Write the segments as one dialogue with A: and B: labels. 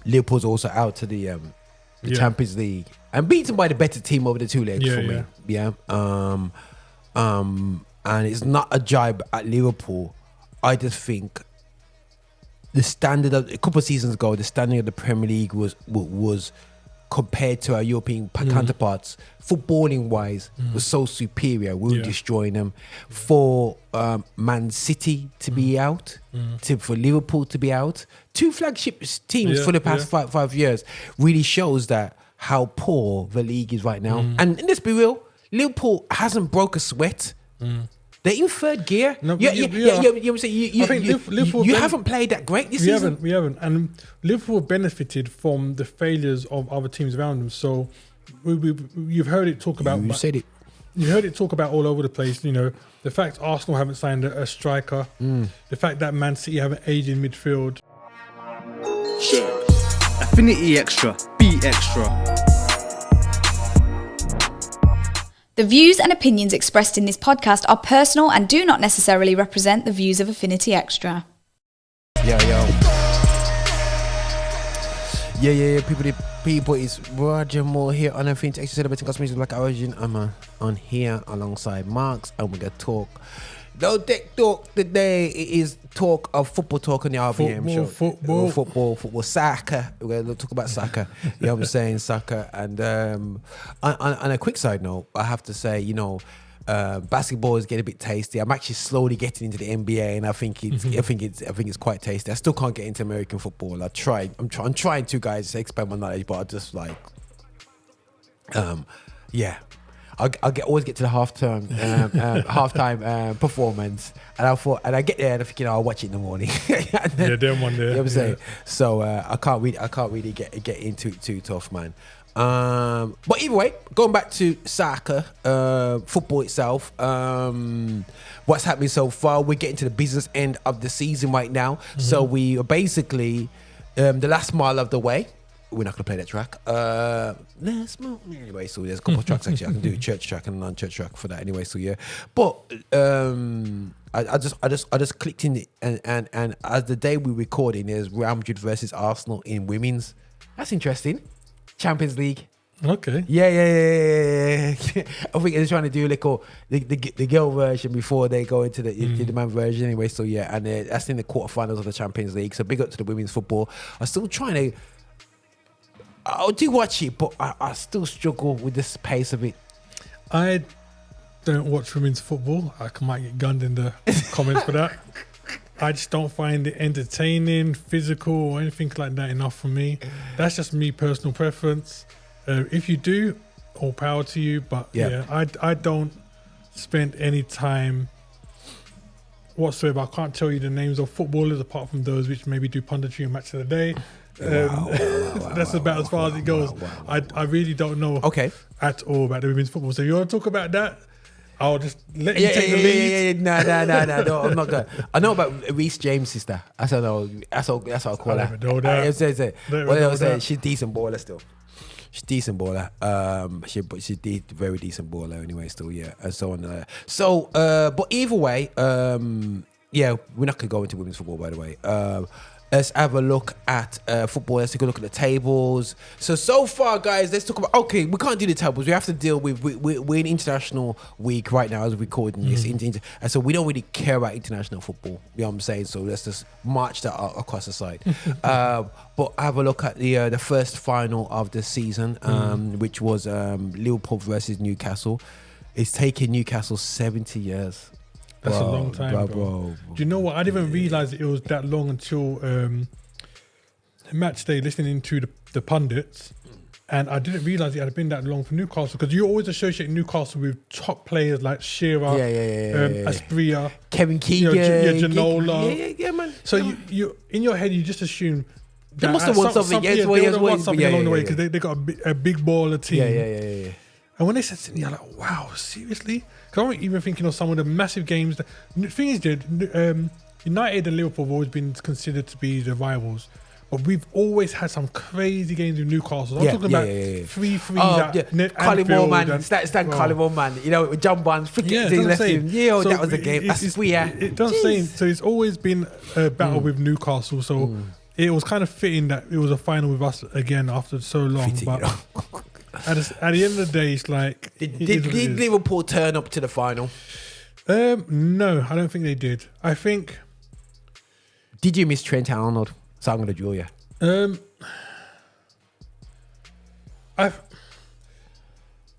A: Liverpool's also out to the Champions League and beaten by the better team over the two legs for me. Yeah. And it's not a jibe at Liverpool. I just think the standard of a couple of seasons ago, the standard of the Premier League was compared to our European counterparts, footballing wise, was so superior. We were destroying them. For Man City to be out, for Liverpool to be out, two flagship teams for the past 5 years, really shows that how poor the league is right now. And let's be real, Liverpool hasn't broke a sweat. They're in third gear. No, you haven't played that great this season.
B: We haven't. And Liverpool benefited from the failures of other teams around them. So you've heard it talk about.
A: You said it.
B: You heard it talk about all over the place. You know, the fact Arsenal haven't signed a striker. The fact that Man City haven't aged in midfield.
C: Affinity Xtra. Be extra.
D: The views and opinions expressed in this podcast are personal and do not necessarily represent the views of Affinity Xtra.
A: Yeah, people, it's Roger Moore here on Affinity Xtra, celebrating cosmetics like origin. I'm on here alongside Marx, and we're going to talk. No tech talk today. It is talk of football talk on the RVM show. Football, soccer. We're going to talk about soccer. You know what I'm saying? Soccer. And on a quick side note, I have to say, basketball is getting a bit tasty. I'm actually slowly getting into the NBA, and I think it's quite tasty. I still can't get into American football. I'm trying to, guys, to expand my knowledge, but I just I'll always get to the halftime performance, and I get there and I'm thinking, I'll watch it in the morning.
B: Them one there.
A: You know what I'm saying? So I can't really get into it too tough, man. But either way, going back to soccer, football itself, what's happening so far? We're getting to the business end of the season right now. So we are basically the last mile of the way. We're not going to play that track. Anyway, so there's a couple of tracks actually. I can do a church track and a non-church track for that anyway. So yeah, but I just clicked in it, and as the day we're recording, there's Real Madrid versus Arsenal in women's. That's interesting. Champions League.
B: Okay.
A: Yeah. I think they're trying to do the girl version before they go into the man version anyway. So yeah, and that's in the quarterfinals of the Champions League. So big up to the women's football. I'm still trying to. I do watch it, but I still struggle with the pace of it.
B: I don't watch women's football. I might get gunned in the comments for that. I just don't find it entertaining, physical, or anything like that enough for me. That's just me, personal preference. If you do, all power to you. But I don't spend any time whatsoever. I can't tell you the names of footballers apart from those which maybe do punditry and match of the day. That's about as far as it goes. I really don't know at all about the women's football. So you want to talk about that? I'll just let you take the lead.
A: No, I'm not going. I know about Reece James' sister. That's what I call her. She's decent baller still. She's decent baller. She's very decent baller anyway still, yeah. And so on. But either way, we're not going to go into women's football, by the way. Let's have a look at football. Let's take a look at the tables. So far, guys, let's talk about... Okay, we can't do the tables. We have to deal with... We're in international week right now as we're recording this. And so we don't really care about international football. You know what I'm saying? So let's just march that across the side. But have a look at the first final of the season, which was Liverpool versus Newcastle. It's taken Newcastle 70 years.
B: That's a long time, bro. Do you know what? I didn't even realise it was that long until match day, listening to the pundits, and I didn't realise it had been that long for Newcastle, because you always associate Newcastle with top players like Shearer, Asprilla,
A: Kevin Keegan,
B: Janola.
A: Yeah, man.
B: So you in your head you just assume
A: they must have won something.
B: They won something along the way because they got a big baller team.
A: Yeah.
B: And when they said to me, I'm like, wow, seriously? Because I'm even thinking of some of the massive games. The thing is, United and Liverpool have always been considered to be the rivals. But we've always had some crazy games with Newcastle. I'm talking about 3-3s at
A: Collymore, man. Stan Collymore, man. You know, with John Barnes, left him. Yeah, that was the game. That's
B: It does say, so it's always been a battle with Newcastle. So it was kind of fitting that it was a final with us again after so long.
A: Fitting,
B: but
A: you know.
B: at the end of the day, it's like...
A: Did Liverpool turn up to the final?
B: No, I don't think they did. I think...
A: Did you miss Trent Arnold? So I'm going to draw you.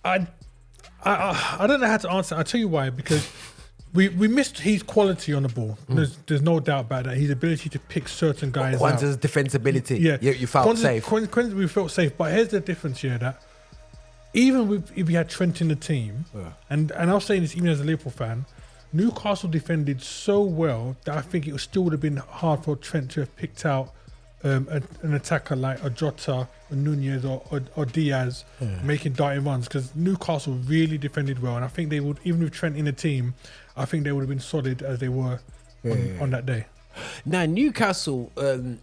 B: I don't know how to answer. I'll tell you why. Because we missed his quality on the ball. There's no doubt about that. His ability to pick certain guys out.
A: Kwanzaa's defensibility.
B: Yeah,
A: You felt safe.
B: We felt safe. But here's the difference here, that even if we had Trent in the team, and I was saying this even as a Liverpool fan, Newcastle defended so well that I think it still would have been hard for Trent to have picked out an attacker like a Jota, or Nunez, or Diaz, making darting runs, because Newcastle really defended well, and I think they would, even with Trent in the team, I think they would have been solid as they were on that day.
A: Now Newcastle, and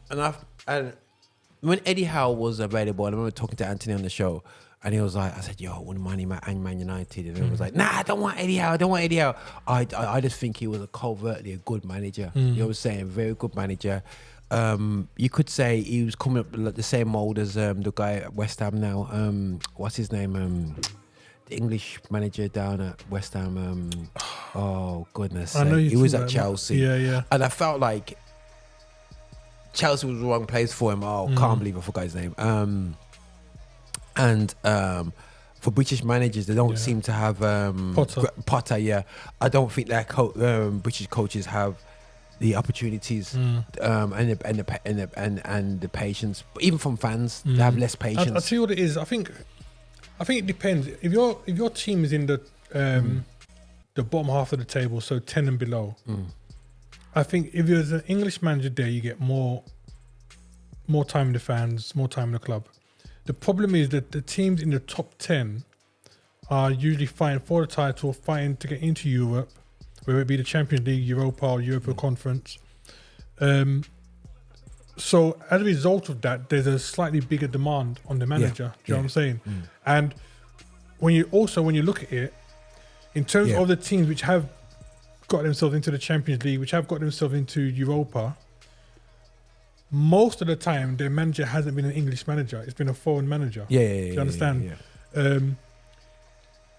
A: when Eddie Howe was available, and I remember talking to Anthony on the show, and he was like, I said, yo, I wouldn't mind him at Man United. And he was like, nah, I don't want Eddie Howe. I just think he was covertly a good manager. You know what I'm saying? Very good manager. You could say he was coming up like the same mold as the guy at West Ham now. What's his name? The English manager down at West Ham. Oh, goodness.
B: I know
A: he was at Chelsea.
B: Yeah.
A: And I felt like Chelsea was the wrong place for him. Can't believe I forgot his name. And for British managers, they don't seem to have Potter. Yeah, I don't think that British coaches have the opportunities and the patience. But even from fans, they have less patience.
B: I'll tell you what it is. I think it depends. If your team is in the bottom half of the table, so 10 and below, I think if there's an English manager there, you get more time in the fans, more time in the club. The problem is that the teams in the top 10 are usually fighting for the title, fighting to get into Europe, whether it be the Champions League, Europa, or Europa Conference. So as a result of that, there's a slightly bigger demand on the manager. Do you know what I'm saying? And when you look at it, in terms of the teams which have got themselves into the Champions League, which have got themselves into Europa, most of the time their manager hasn't been an English manager. It's been a foreign manager. Do you understand? And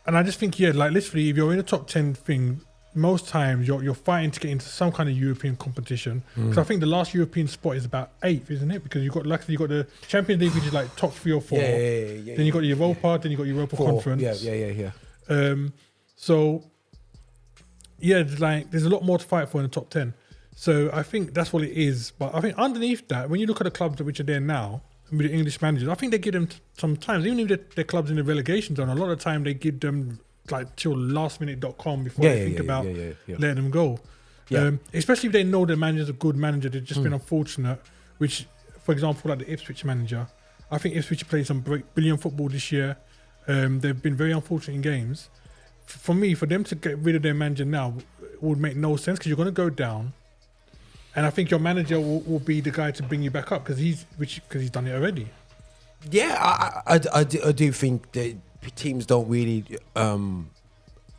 B: I just think, like literally, if you're in the top 10 thing, most times you're fighting to get into some kind of European competition. Because I think the last European spot is about 8th, isn't it? Because you got the Champions League, which is like top 3 or 4. Then you got the Europa, then you got Europa Conference. So there's a lot more to fight for in the top 10. So I think that's what it is. But I think underneath that, when you look at the clubs which are there now, with the English managers, I think they give them some time. Even if they're clubs in the relegation zone, a lot of the time they give them like till lastminute.com before they think about letting them go. Especially if they know the manager's a good manager. They've just been unfortunate, which, for example, like the Ipswich manager, I think Ipswich played some brilliant football this year. They've been very unfortunate in games. For them to get rid of their manager now would make no sense, because you're going to go down. And I think your manager will be the guy to bring you back up, because he's done it already.
A: Yeah, I do think that teams don't really.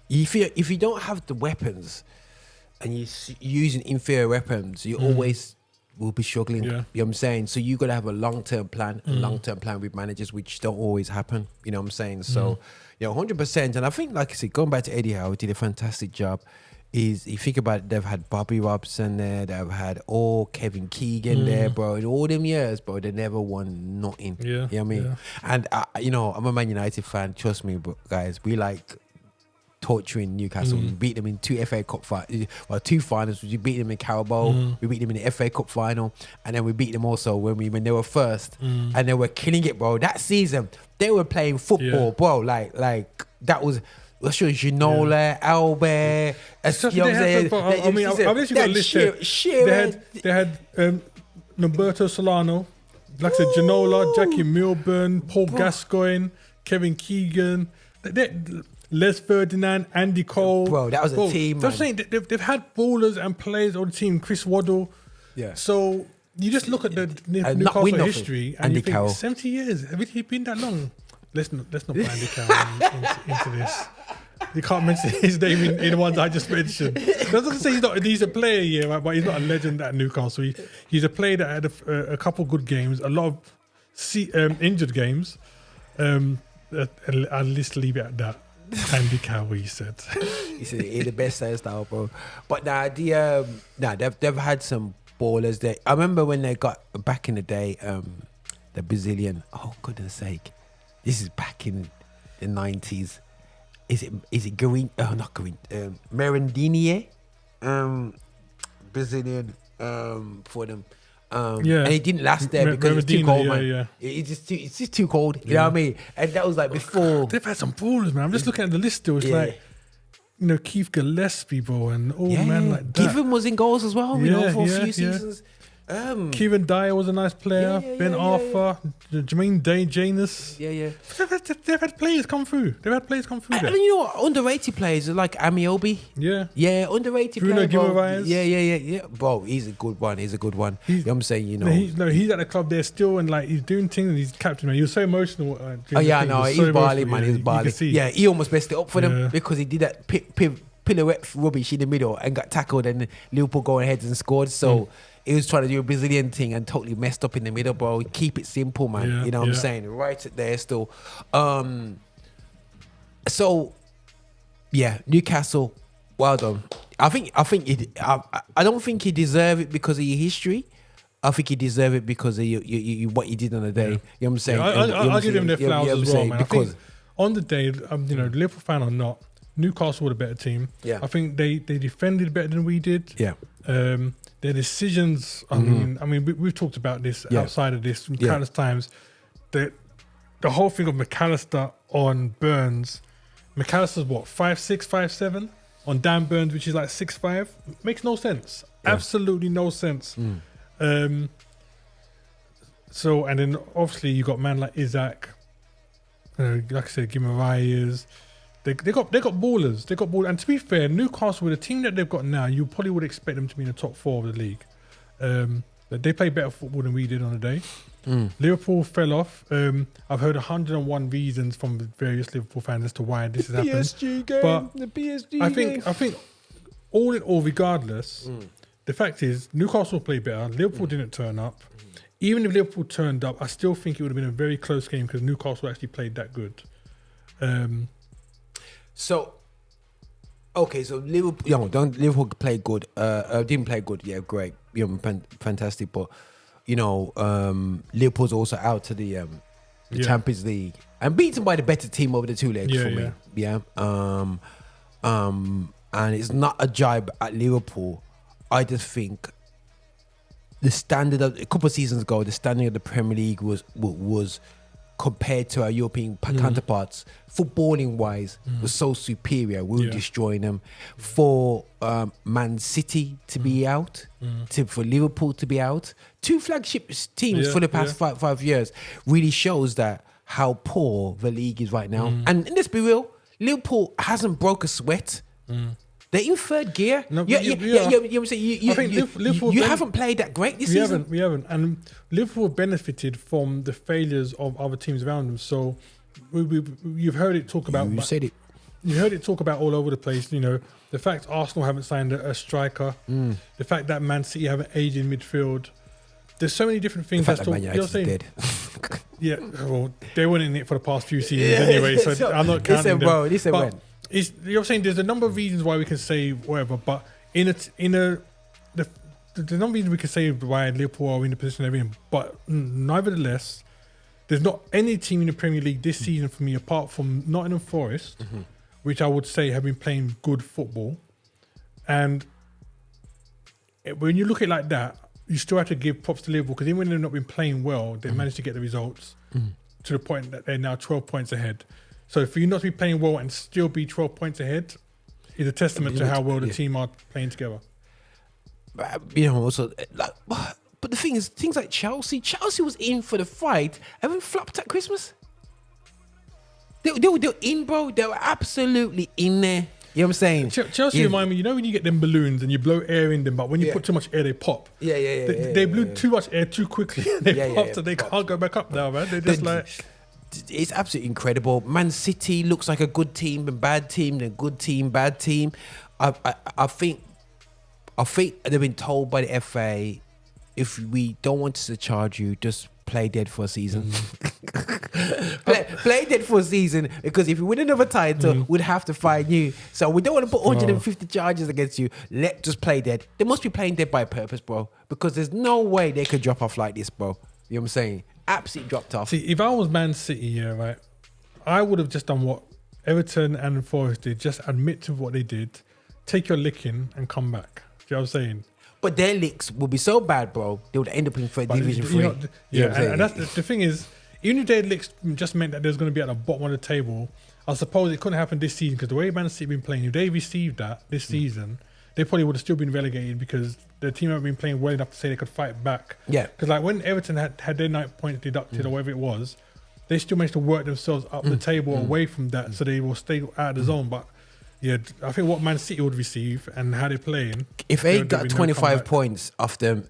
A: If you don't have the weapons and you're using inferior weapons, you always will be struggling. You know what I'm saying? So you got to have a long-term plan, with managers, which don't always happen. You know what I'm saying? So, 100%. And I think, like I said, going back to Eddie Howe, he did a fantastic job. Is you think about it, they've had Bobby Robson there, they've had Kevin Keegan there, bro. In all them years, bro, they never won nothing. You know what I mean? And I'm a Man United fan. Trust me, guys. We like torturing Newcastle. We beat them in 2 FA Cup two finals. We beat them in Carabao. We beat them in the FA Cup final, and then we beat them also when they were first, and they were killing it, bro. That season they were playing football, bro. Like that was. Sure, Ginola, Albert.
B: I've literally got a list there. They had Norberto Solano, like I said, Ginola, Jackie Milburn, Paul Gascoigne, Kevin Keegan, Les Ferdinand, Andy Cole.
A: Bro, that was a team, man.
B: I'm saying they've had ballers and players on the team. Chris Waddle. Yeah. So you just look at the Newcastle history and you think, Carroll. 70 years. Have it been that long? Let's not put Andy Carroll into this. You can't mention his name in the ones I just mentioned. That doesn't say he's not a decent player, yeah, right, but he's not a legend at Newcastle. He's a player that had a couple good games, a lot of injured games. I'll just leave it at that. Andy Cowie, he said.
A: He said he's the best hairstyle, bro. But they've had some ballers there. I remember when they got back in the day, the Brazilian. Oh goodness sake, this is back in the 90s. Is it Green? Oh, not Green. Merendinier, Brazilian for them. And it didn't last there because it's too cold, man. Yeah. It's just too cold. You know what I mean? And that was like before.
B: They've had some ballers, man. I'm just looking at the list still. It's like, Keith Gillespie, bro, and old man like that.
A: Given was in goals as well, for a few seasons.
B: Kieran Dyer was a nice player. Ben Arthur, Jermaine Janus. They've had players come through. There.
A: And you know what? Underrated players are like Amiobi. Yeah, underrated
B: Bruno
A: player.
B: Guimaraes.
A: Yeah. Bro, he's a good one. You know what I'm saying?
B: He's at the club there still, and like he's doing things, and he's captain, man. He was so emotional.
A: He's barley, man. He's barley. Yeah, he almost messed it up for them because he did that pirouette rubbish in the middle and got tackled, and Liverpool going ahead and scored. So. He was trying to do a Brazilian thing and totally messed up in the middle, bro. Keep it simple, man. You know what I'm saying? Right there still. Newcastle, well done. I don't think he deserved it because of your history. I think he deserved it because of what he did on the day. You know what I'm saying?
B: I'll give him their flowers as well, man. Because I think on the day, Liverpool fan or not, Newcastle were a better team.
A: Yeah.
B: I think they defended better than we did.
A: Yeah.
B: Their decisions, I mean, we've talked about this outside of this countless times. The whole thing of McAllister on Burns, McAllister's what, 5'6", 5'7", on Dan Burns, which is like 6'5", makes no sense. Absolutely no sense. So, and then obviously you got man like Isaac, like I said, Guimaraes. They got ballers. And to be fair, Newcastle, with the team that they've got now, you probably would expect them to be in the top 4 of the league. They play better football than we did on the day. Liverpool fell off. I've heard 101 reasons from various Liverpool fans as to why this has happened.
A: The PSG game.
B: I think all in all, regardless, the fact is Newcastle played better. Liverpool didn't turn up. Even if Liverpool turned up, I still think it would have been a very close game because Newcastle actually played that good.
A: So Liverpool played good. Didn't play good. Yeah, great. Fantastic. But Liverpool's also out to the Champions League and beaten by the better team over the two legs for me. Yeah. And it's not a jibe at Liverpool. I just think the standard of a couple of seasons ago, the standard of the Premier League was compared to our European counterparts, footballing wise, was so superior. We were destroying them. For Man City to be out, for Liverpool to be out, two flagship teams for the past 5 years, really shows that how poor the league is right now. And let's be real, Liverpool hasn't broke a sweat. They're in third gear. No, you haven't played that great this season.
B: We haven't. And Liverpool benefited from the failures of other teams around them. So you've heard it talk about.
A: You said it.
B: You heard it talk about all over the place. The fact Arsenal haven't signed a striker. The fact that Man City haven't aged in midfield. There's so many different things.
A: The fact that Man United's dead.
B: Yeah, well, they weren't in it for the past few seasons anyway. So I'm not counting them.
A: Listen, when.
B: You're saying there's a number of reasons why we can say whatever, but there's a number of reasons we can say why Liverpool are in the position they're in. But nevertheless, there's not any team in the Premier League this season for me apart from Nottingham Forest, which I would say have been playing good football. And when you look at it like that, you still have to give props to Liverpool because even when they've not been playing well, they managed to get the results to the point that they're now 12 points ahead. So for you not to be playing well and still be 12 points ahead is a testament to how well the team are playing together.
A: Also, but the thing is, things like Chelsea was in for the fight and then flopped at Christmas. They were in, bro. They were absolutely in there. You know what I'm saying?
B: Chelsea remind me, when you get them balloons and you blow air in them, but when you put too much air, they pop. They blew too much air too quickly and they popped and they can't go back up now, man. They're just
A: it's absolutely incredible. Man City looks like a good team and bad team, and good team, bad team. I think they've been told by the FA, if we don't want to charge you, just play dead for a season. play dead for a season, because if you win another title, we'd have to fine you. So we don't want to put 150 charges against you. Just play dead. They must be playing dead by purpose, bro, because there's no way they could drop off like this, bro. You know what I'm saying? Absolutely dropped off.
B: See, if I was Man City, right, I would have just done what Everton and Forest did. Just admit to what they did, take your licking, and come back. Do you know what I'm saying?
A: But their licks would be so bad, bro. They would end up in Division 3.
B: And that's the thing is, even if their licks just meant that they was going to be at the bottom of the table, I suppose it couldn't happen this season, because the way Man City been playing, if they received that this season, they probably would have still been relegated, because the team haven't been playing well enough to say they could fight back. Yeah. Because like when Everton had their 9 points deducted or whatever it was, they still managed to work themselves up the table away from that, so they will stay out of the zone. But yeah, I think what Man City would receive and how they're playing.
A: If they got 25 points off them,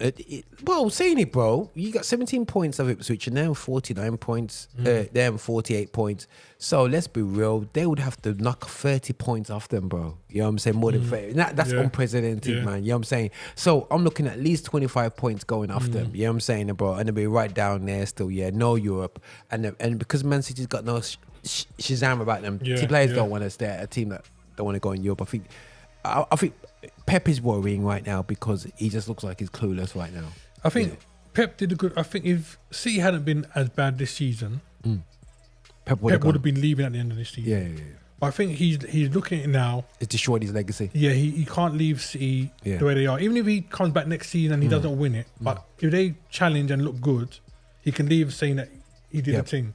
A: well, saying it, bro, you got 17 points of Ipswich, and they're 49 points. They're 48 points. So let's be real, they would have to knock 30 points off them, bro. You know what I'm saying? More than 30. That's unprecedented, man. You know what I'm saying? So I'm looking at least 25 points going off them. You know what I'm saying, bro? And they'll be right down there still. Yeah, no Europe, and because Man City's got no shazam about them, players don't want to stay at a team that don't want to go in Europe. I think Pep is worrying right now, because he just looks like he's clueless right now.
B: I think Pep did a good. I think if City hadn't been as bad this season, Pep would have been leaving at the end of this season. Yeah. But I think he's looking at it now.
A: It's destroyed his legacy.
B: Yeah, he can't leave City the way they are. Even if he comes back next season and he doesn't win it, but if they challenge and look good, he can leave saying that he did a thing.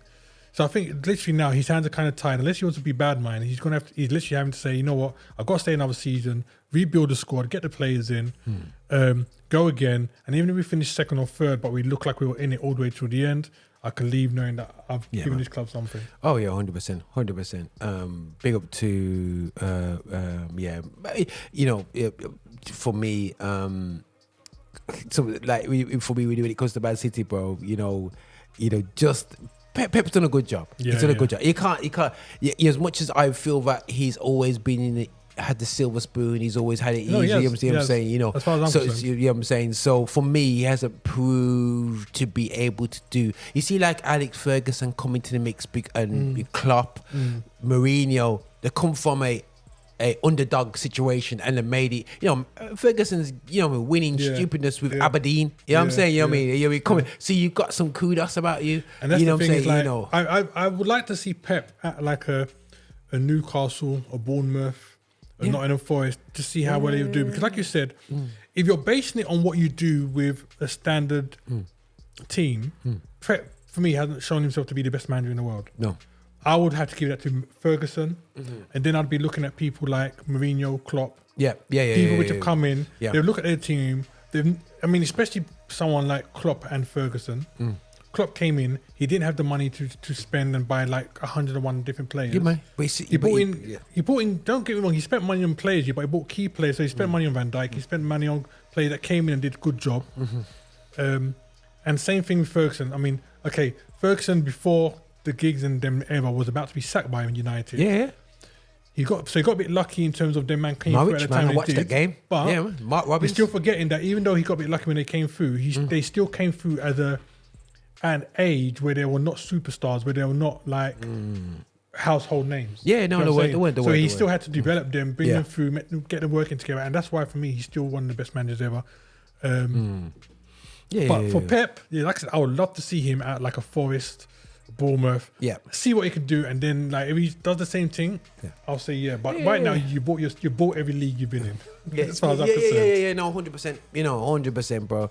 B: So I think literally now his hands are kind of tied. Unless he wants to be bad man, he's literally having to say, you know what, I've got to stay another season, rebuild the squad, get the players in, go again. And even if we finish second or third, but we look like we were in it all the way through the end, I can leave knowing that I've given this club something.
A: Oh yeah, 100%. Big up to you know, for me, so like for me, when it comes to Man City, bro, you know, just Pep's done a good job. He's done a good job. He can't. As much as I feel that he's always been in it, had the silver spoon, he's always had it easy. You know what I'm saying? You know,
B: as far as I'm concerned.
A: You know what I'm saying? So for me, he hasn't proved to be able to do. You see, like Alex Ferguson coming to the mix, and Klopp, Mourinho, they come from a underdog situation and they made it. You know, Ferguson's winning stupidness with Aberdeen. You know what I'm saying? You know what I mean? We coming. So you got some kudos about you.
B: And that's
A: you know
B: the
A: what
B: thing.
A: I'm saying?
B: Like, I would like to see Pep at like a Newcastle, a Bournemouth, a Nottingham Forest, to see how well he would do. Because like you said, if you're basing it on what you do with a standard team, Pep for me hasn't shown himself to be the best manager in the world. No. I would have to give that to Ferguson, and then I'd be looking at people like Mourinho, Klopp. People which have come in. They look at their team. Especially someone like Klopp and Ferguson. Klopp came in. He didn't have the money to spend and buy like 101 different players.
A: Yeah, man.
B: He bought in. Don't get me wrong. He spent money on players, but he bought key players. So he spent money on Van Dijk. He spent money on players that came in and did a good job. And same thing with Ferguson. I mean, okay, Ferguson before the gigs and them ever was about to be sacked by United. Yeah. He got a bit lucky in terms of them man came through at the time.
A: I watched that game.
B: But
A: Mark Robbins.
B: We're still forgetting that even though he got a bit lucky when they came through, they still came through as an age where they were not superstars, where they were not like household names.
A: Yeah, no, they weren't.
B: So he still had to develop them, bring them through, get them working together, and that's why for me he's still one of the best managers ever. But for Pep, like I said, I would love to see him at like a Forest, Bournemouth. See what he can do, and then like if he does the same thing, I'll say But right now you bought every league you've been in. As far as I'm concerned.
A: No, 100%. 100%, bro.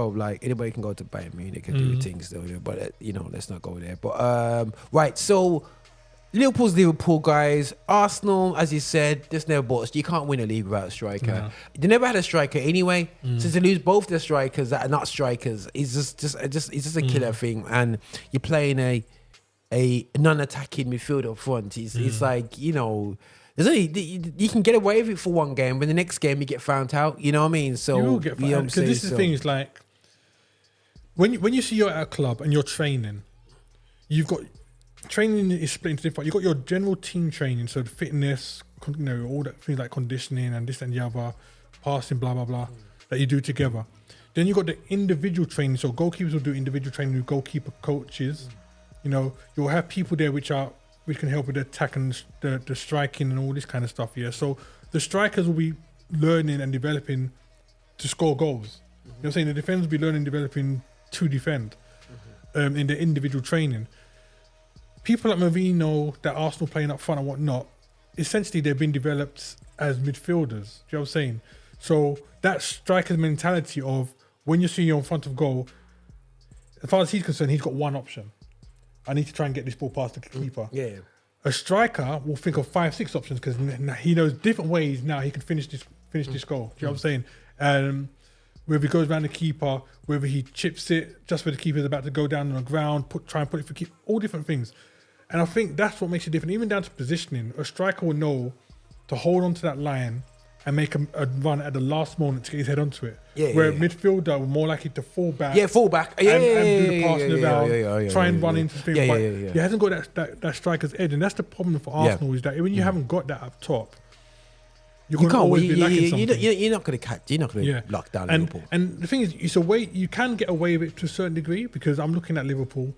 A: Like anybody can go to Bayern Munich and do things though, but let's not go there. But right, so Liverpool's Liverpool, guys. Arsenal, as you said, just never bought. You can't win a league without a striker. No. They never had a striker anyway. So to lose both their strikers that are not strikers is just a killer thing. And you're playing a non-attacking midfield up front. It's like there's only you can get away with it for one game, but the next game you get found out. You know what I mean? So
B: you will get found out. Because this is the thing. Is like when you see you're at a club and you're training, you've got training is split into different. You got your general team training, so the fitness, all that things like conditioning and this and the other, passing, blah blah blah, that you do together. Then you got the individual training. So goalkeepers will do individual training with goalkeeper coaches. You'll have people there which can help with the attack and the striking and all this kind of stuff. Yeah. So the strikers will be learning and developing to score goals. You know what I'm saying? The defenders will be learning and developing to defend in the individual training. People like Mourinho, that Arsenal playing up front and whatnot, essentially they've been developed as midfielders. Do you know what I'm saying? So that striker's mentality of when you're seeing you in front of goal, as far as he's concerned, he's got one option. I need to try and get this ball past the keeper.
A: Yeah.
B: A striker will think of 5-6 options because he knows different ways now he can finish this goal. Do you know what I'm saying? Whether he goes around the keeper, whether he chips it just where the keeper's about to go down on the ground, try and put it for keeper, all different things. And I think that's what makes it different. Even down to positioning, a striker will know to hold on to that line and make a run at the last moment to get his head onto it. Where a midfielder will more likely to fall back.
A: Yeah, fall back.
B: And do the passing around, try and run into things. But he hasn't got that striker's edge. And that's the problem for Arsenal is that when you haven't got that up top, you're going to always be lacking something.
A: You're not going to catch. You're not going to lock down Liverpool.
B: And the thing is, it's a way you can get away with it to a certain degree because I'm looking at Liverpool.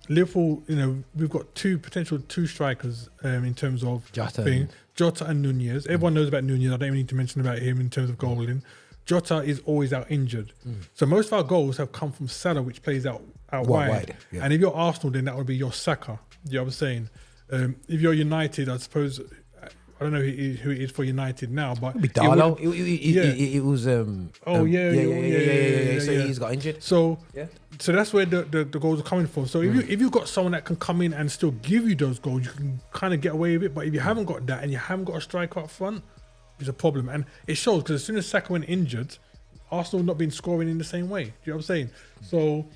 B: Liverpool, we've got two strikers in terms of Jota and Nunez. Everyone knows about Nunez. I don't even need to mention about him in terms of goaling. Jota is always out injured. So most of our goals have come from Salah, which plays out wide. Yeah. And if you're Arsenal, then that would be your Saka. You know what I'm saying? If you're United, I suppose, I don't know who it is for United now, but
A: it'd be Darlow. It was. So he's got injured.
B: So that's where the goals are coming from. So if you've got someone that can come in and still give you those goals, you can kind of get away with it. But if you haven't got that and you haven't got a striker up front, it's a problem. And it shows because as soon as Saka went injured, Arsenal not been scoring in the same way. Do you know what I'm saying? So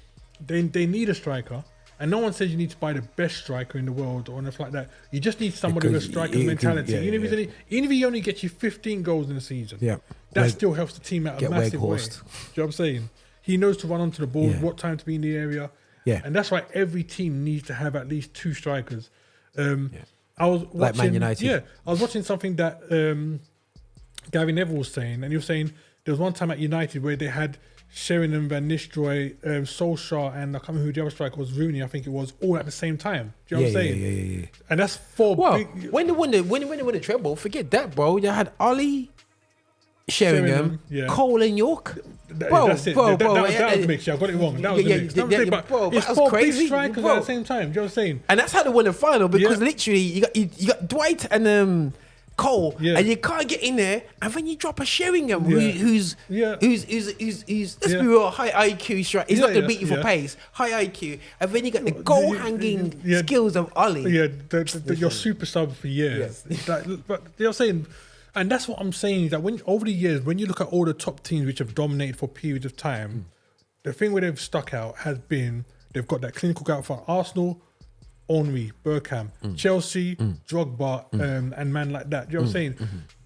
B: they need a striker. And no one says you need to buy the best striker in the world or anything like that. You just need somebody with a striker mentality. Even if he only gets you 15 goals in a season, that still helps the team out a massive way. Do you know what I'm saying? He knows to run onto the ball, what time to be in the area. Yeah. And that's why every team needs to have at least two strikers. I was watching, like Man United. Yeah, I was watching something that Gary Neville was saying, and he was saying there was one time at United where they had Sheringham, Van Nistelrooy, Solskjaer, and I can't remember who the other striker was, Rooney, I think it was, all at the same time. Do you know what I'm saying? Yeah. And that's four big...
A: When they won the treble, forget that, bro. They had Ollie, Sheringham, Cole and York.
B: That's it. That was a mix. I got it wrong. That was a mix. But it's four big strikers at the same time. Do you know what I'm saying?
A: And that's how they won the final because literally you got Dwight and... Cole, and you can't get in there, and then you drop a Sheringham who's let's be real, high IQ strike. He's not gonna beat you for pace, high IQ, and then you got the goal hanging skills of Ollie.
B: Yeah, your super sub for years. But you know what I'm saying, and that's what I'm saying is that when over the years, when you look at all the top teams which have dominated for periods of time, the thing where they've stuck out has been they've got that clinical guy for Arsenal. Henry, Bergkamp, Chelsea, Drogba, and man like that. Do you know what I'm saying?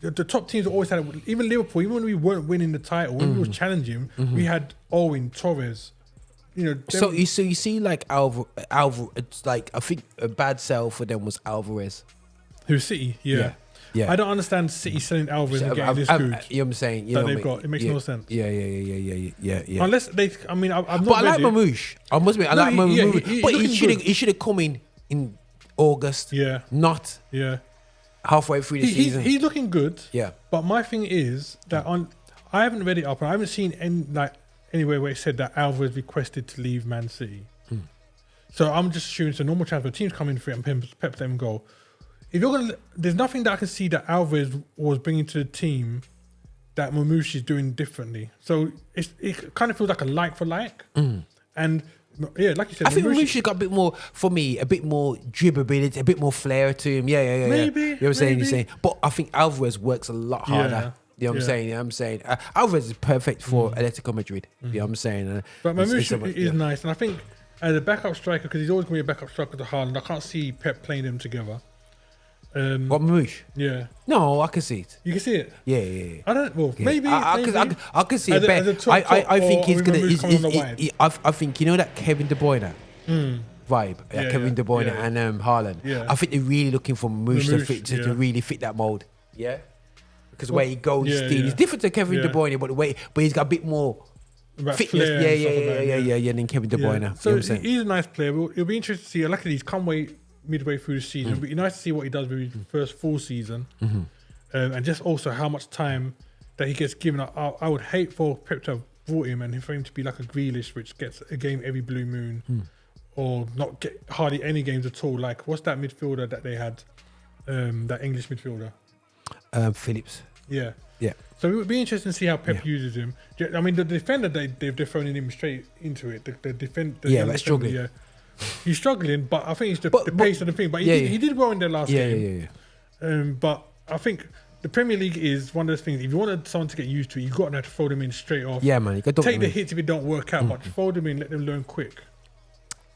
B: The top teams always had, even Liverpool, even when we weren't winning the title, when we were challenging, we had Owen, Torres.
A: So you see, like Alvarez, it's like I think a bad sell for them was Alvarez.
B: Who's City? Yeah. I don't understand City selling Alvarez and getting this good.
A: You know what I'm saying?
B: They've got. It makes no sense.
A: Yeah.
B: Unless they, I'm not.
A: But I like Mamouche. I must admit, I like Mamouche. But he should have come in August. Yeah. Not halfway through the season.
B: He's looking good.
A: Yeah.
B: But my thing is that I haven't read it up and I haven't seen anywhere where it said that Alvarez requested to leave Man City. So I'm just assuming it's a normal transfer. Teams come in for it and pep them and go. If you're gonna, there's nothing that I can see that Alvarez was bringing to the team that Mamouche is doing differently. So it kind of feels like a like for like. And yeah, like you said,
A: I think Mamouche got a bit more, for me, a bit more dribbability, a bit more flair to him. Yeah.
B: Maybe.
A: You know what I'm saying? You're saying, but I think Alvarez works a lot harder. You know what I'm saying? Alvarez is perfect for Atletico Madrid. You know what I'm saying?
B: But Mamouche is nice, and I think as a backup striker, because he's always going to be a backup striker to Haaland, I can't see Pep playing them together.
A: What, Mamouche?
B: Yeah.
A: No, I can see it.
B: You can see it?
A: Yeah.
B: I don't. Well, maybe.
A: I can see it. I think he's gonna. I think that Kevin De Bruyne. vibe, Kevin De Bruyne and Haaland.
B: Yeah.
A: I think they're really looking for Moosh to really fit that mold. Yeah, because the way he goes, he's different to Kevin De Bruyne, but he's got a bit more fitness. Than Kevin De Bruyne.
B: So he's a nice player. It'll be interesting to see. Luckily, he's come midway through the season. It'll be nice to see what he does with his first full season, and just also how much time that he gets given. I would hate for Pep to have brought him and for him to be like a Grealish, which gets a game every blue moon, or not get hardly any games at all. Like, what's that midfielder that they had? That English midfielder,
A: Phillips.
B: Yeah.
A: Yeah.
B: So it would be interesting to see how Pep uses him. I mean, the defender they're throwing him straight into it. The defender.
A: That's struggling.
B: Yeah. He's struggling, but I think it's the pace of the thing. But he did well in their last game. But I think the Premier League is one of those things. If you wanted someone to get used to it, you've got to have to throw them in straight off.
A: Yeah, man. You got to
B: take the hits if it don't work out, but throw them in, let them learn quick.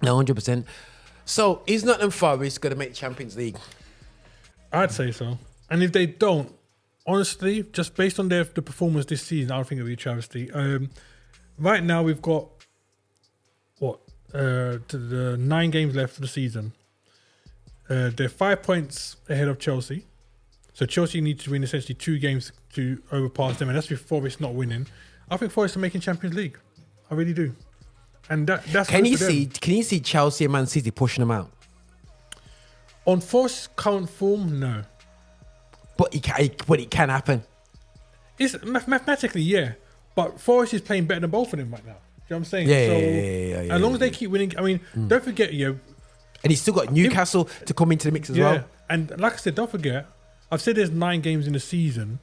A: No, 100%. So is Nottingham Forest going to make the Champions League?
B: I'd say so. And if they don't, honestly, just based on the performance this season, I don't think it'll be a travesty. Right now, we've got the 9 games left of the season. They're 5 points ahead of Chelsea. So Chelsea need to win essentially 2 games to overpass them, and that's with Forest not winning. I think Forest are making Champions League. I really do. And that's
A: can you see Chelsea and Man City pushing them out?
B: On Forest's current form, no.
A: But it can happen.
B: It's mathematically, yeah. But Forest is playing better than both of them right now. Do you know what I'm saying?
A: Yeah.
B: As long as they keep winning, I mean, don't forget,
A: and he's still got Newcastle to come into the mix as well.
B: And like I said, don't forget, I've said there's 9 games in the season.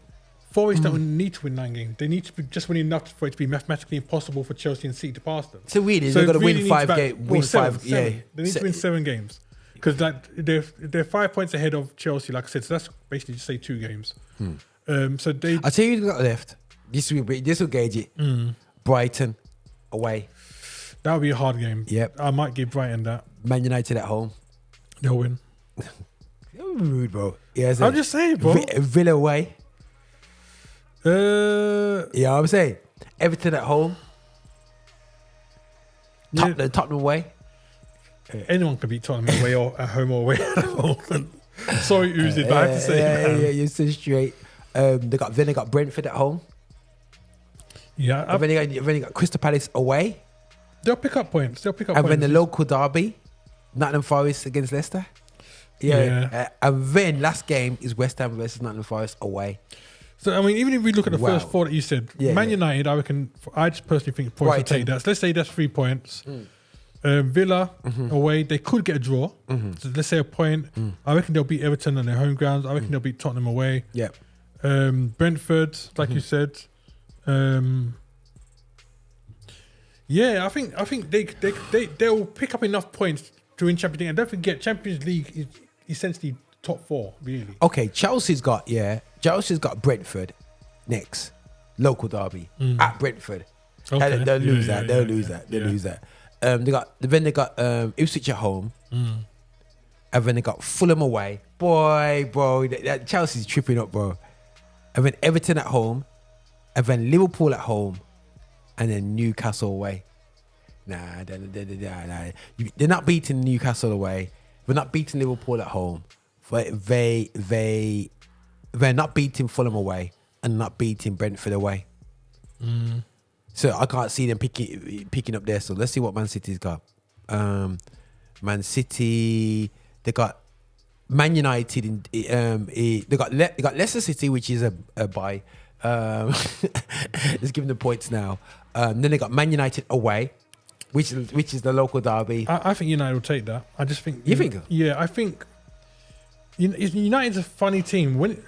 B: Forest don't need to win 9 games. They need to be just win enough for it to be mathematically impossible for Chelsea and City to pass them.
A: So really, they've got to win 5 games.
B: They need to win 7 games. Because they're 5 points ahead of Chelsea, like I said. So that's basically just say 2 games. So they.
A: I'll tell you who's got left. This will gauge it. Brighton away.
B: That would be a hard game.
A: Yep.
B: I might give Brighton that.
A: Man United at home.
B: They'll win.
A: You're rude, bro. Yeah,
B: I'm just saying, bro.
A: Villa away. Yeah, I'm saying Everton at home. Tottenham away.
B: Anyone can beat Tottenham away or at home or away at home. Sorry, Uzi, but I have to say
A: yeah, you're so straight. Then they got Brentford at home.
B: Yeah.
A: And then they got Crystal Palace away.
B: They'll pick up points.
A: And then the local derby, Nottingham Forest against Leicester. Yeah. And then last game is West Ham versus Nottingham Forest away.
B: So, I mean, even if we look at the first 4 that you said, Man United, I just personally think Forest will take that. So let's say that's 3 points. Villa away, they could get a draw. So let's say a point. I reckon they'll beat Everton on their home grounds. I reckon they'll beat Tottenham away.
A: Yeah.
B: Brentford, like you said. I think they'll pick up enough points to win Champions League. And don't forget, Champions League is essentially top 4, really.
A: Okay, Chelsea's got Brentford next, local derby at Brentford.
B: Okay.
A: They'll lose that. They'll lose that. They got Ipswich at home, and then they got Fulham away. Bro, that Chelsea's tripping up, bro. And then Everton at home, and then Liverpool at home, and then Newcastle away. Nah. They're not beating Newcastle away. They're not beating Liverpool at home. They're not beating Fulham away and not beating Brentford away. So I can't see them picking up there. So let's see what Man City's got. Man City, they got Man United. They got Leicester City, which is a bye. Let's give them the points now. Then they got Man United away, which is the local derby.
B: I think United will take that. I just think.
A: You think?
B: Yeah, I think. United's a funny team. When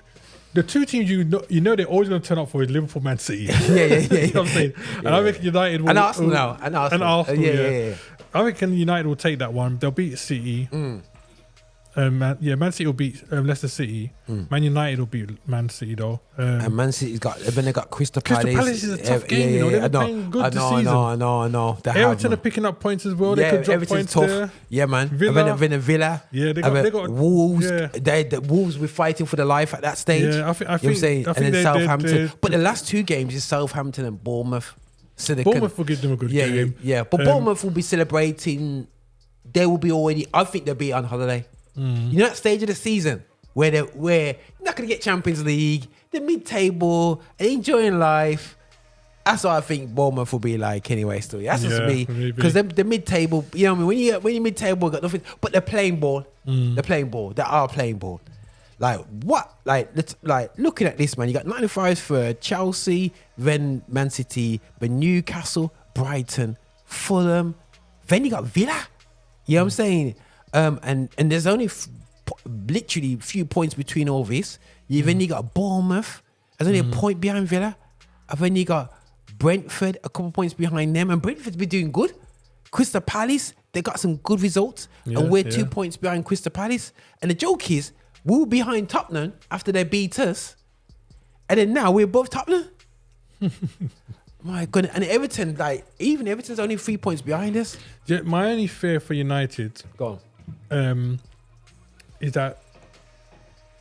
B: the 2 teams you know they're always going to turn up for is Liverpool, Man City.
A: Yeah.
B: You know what I'm saying? And I reckon United will.
A: And Arsenal. Yeah.
B: I reckon United will take that one. They'll beat City. Man City will beat Leicester City. Man United will beat Man City though.
A: And Man City's got. Then they got Crystal Palace.
B: Crystal Palace is a tough game. They're playing good this season.
A: I know.
B: Everton are picking up points as well. They could drop points
A: tough.
B: there.
A: Yeah, man.
B: Villa.
A: And then Villa.
B: Yeah, they got
A: Wolves.
B: Yeah.
A: The Wolves were fighting for their life at that stage.
B: Yeah, I think.
A: You know what I'm saying? And then Southampton. But the last 2 games is Southampton and Bournemouth. So
B: Bournemouth will give them a good game.
A: Yeah. But Bournemouth will be celebrating they will be already. I think they'll be on holiday. You know that stage of the season where you're not gonna get Champions League, the mid-table, enjoying life. That's what I think Bournemouth will be like anyway. Still, that's just me because the mid-table. You know what I mean? When you mid-table, got nothing. But they're playing ball. They're playing ball. They are playing ball. Like what? Like looking at this, man. You got 95 for Chelsea, then Man City, then Newcastle, Brighton, Fulham. Then you got Villa. You know what I'm saying? And there's only literally a few points between all this. Then you got Bournemouth. There's only a point behind Villa. And then you got Brentford, a couple points behind them. And Brentford's been doing good. Crystal Palace, they got some good results. And we're 2 points behind Crystal Palace. And the joke is, we were behind Tottenham after they beat us. And then now we're above Tottenham. My goodness. And Everton, even Everton's only 3 points behind us.
B: Yeah, my only fear for United is that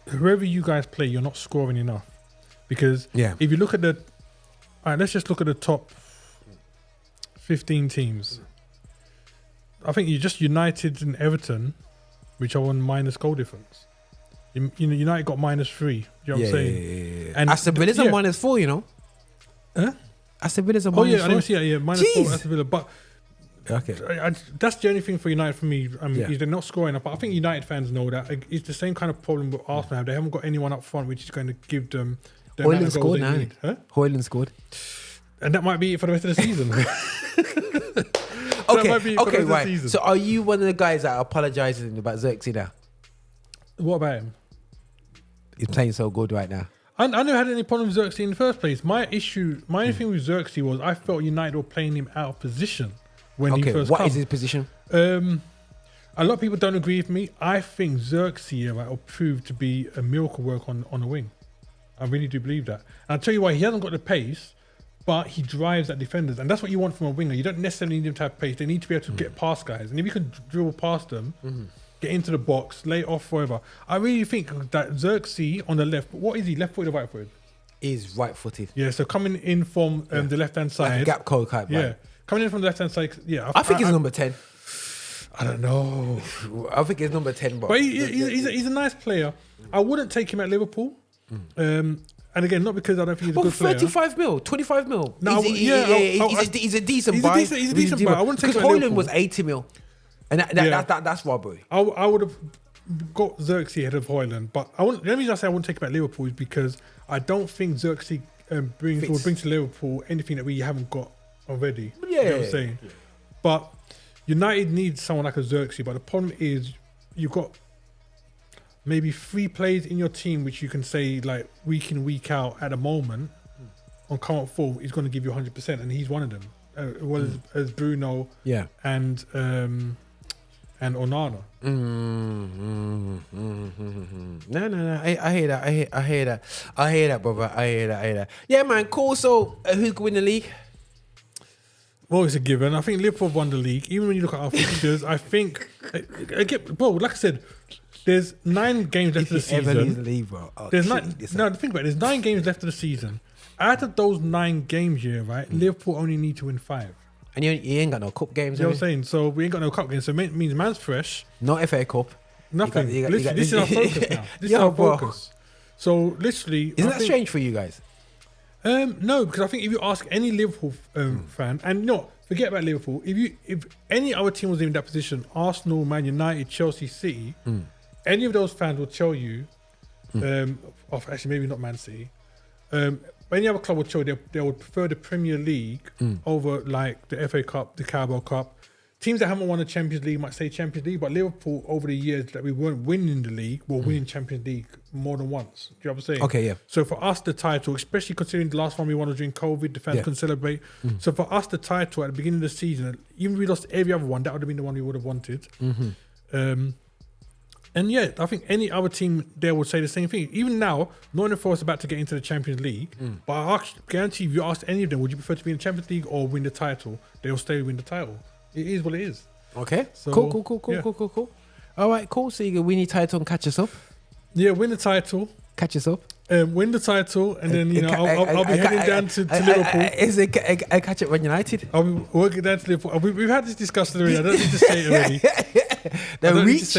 B: whoever you guys play, you're not scoring enough. Because if you look at let's just look at the top 15 teams. I think you just United and Everton, which are on minus goal difference. You know, United got -3. You know what I'm saying?
A: Yeah. And Aston Villa's a -4, you know?
B: Huh?
A: Aston Villa's a -4.
B: Oh, yeah, I didn't see that. Yeah, -4 Aston Villa. But
A: okay.
B: That's the only thing for United for me. I mean, is they're not scoring up. But I think United fans know that. It's the same kind of problem with Arsenal have. They haven't got anyone up front which is going to give them the amount of goals they need. Huh?
A: Højlund scored.
B: And that might be it for the rest of the season.
A: Okay, right. So are you one of the guys that are apologising about Xerxes now?
B: What about him?
A: He's playing so good right now.
B: I never had any problem with Xerxes in the first place. My only thing with Xerxes was I felt United were playing him out of position when he first
A: What
B: come.
A: is his position?
B: A lot of people don't agree with me. I think Xerxes will prove to be a miracle work on the wing. I really do believe that. And I'll tell you why. He hasn't got the pace, but he drives at defenders. And that's what you want from a winger. You don't necessarily need them to have pace. They need to be able to get past guys. And if you can dribble past them, get into the box, lay it off forever. I really think that Xerxes on the left, what is he, left footed or right footed?
A: He's right footed.
B: Yeah, so coming in from the left hand side.
A: Like a gap code type.
B: Yeah, coming in from the left hand side. Yeah,
A: I think he's number 10.
B: I don't know.
A: I think he's number 10,
B: but he's a nice player. I wouldn't take him at Liverpool. And again, not because I don't think he's a good player.
A: 35 mil, 25 mil.
B: No,
A: he's a decent buy.
B: He's a decent buy. I wouldn't take him at
A: Højlund
B: Liverpool.
A: was 80 mil. And that's robbery.
B: I would have got Xerxes ahead of Højlund. But the only reason I say I wouldn't take him at Liverpool is because I don't think Xerxes would bring to Liverpool anything that we haven't got already.
A: Yeah.
B: You know what I'm saying? Yeah. But United needs someone like a Xerxes. But the problem is you've got maybe 3 players in your team which you can say like week in, week out at the moment on current form is going to give you 100%, and he's one of them. As Bruno and Onana.
A: No. I hear that, brother. I hear that. Yeah, man. Cool. So, who could win the league?
B: Well, it's a given. I think Liverpool won the league. Even when you look at our fixtures, I think, like I said, there's 9 games left of the season.
A: Ever leave the league, bro.
B: Think about it. There's 9 games left of the season. Out of those 9 games here, right, Liverpool only need to win 5.
A: And you ain't got no cup games.
B: You know what I'm saying? So we ain't got no cup games. So it means man's fresh.
A: No FA Cup.
B: Nothing. This is our focus now. This is our focus. So literally,
A: isn't that strange for you guys?
B: No, because I think if you ask any Liverpool fan, and no, forget about Liverpool. If any other team was in that position, Arsenal, Man United, Chelsea, City, any of those fans will tell you, actually maybe not Man City, any other club would tell you they would prefer the Premier League over like the FA Cup, the Carabao Cup. Teams that haven't won the Champions League might say Champions League, but Liverpool over the years that we weren't winning the league were winning Champions League more than once. Do you know what I'm saying?
A: Okay, yeah.
B: So for us, the title, especially considering the last one we won was during COVID, the fans couldn't celebrate. So for us, the title at the beginning of the season, even if we lost every other one, that would have been the one we would have wanted. And yeah, I think any other team there would say the same thing. Even now, Nottingham Forest is about to get into the Champions League, but I guarantee if you ask any of them, would you prefer to be in the Champions League or win the title? They'll stay win the title. It is what it is.
A: Okay. So, cool. All right, cool. So you can win your title and catch us up.
B: Yeah, win the title.
A: Catch us up.
B: win the title, and then I'll be heading down to Liverpool.
A: I catch it when United.
B: I'll be working down to Liverpool. We've had this discussion already. I don't need to say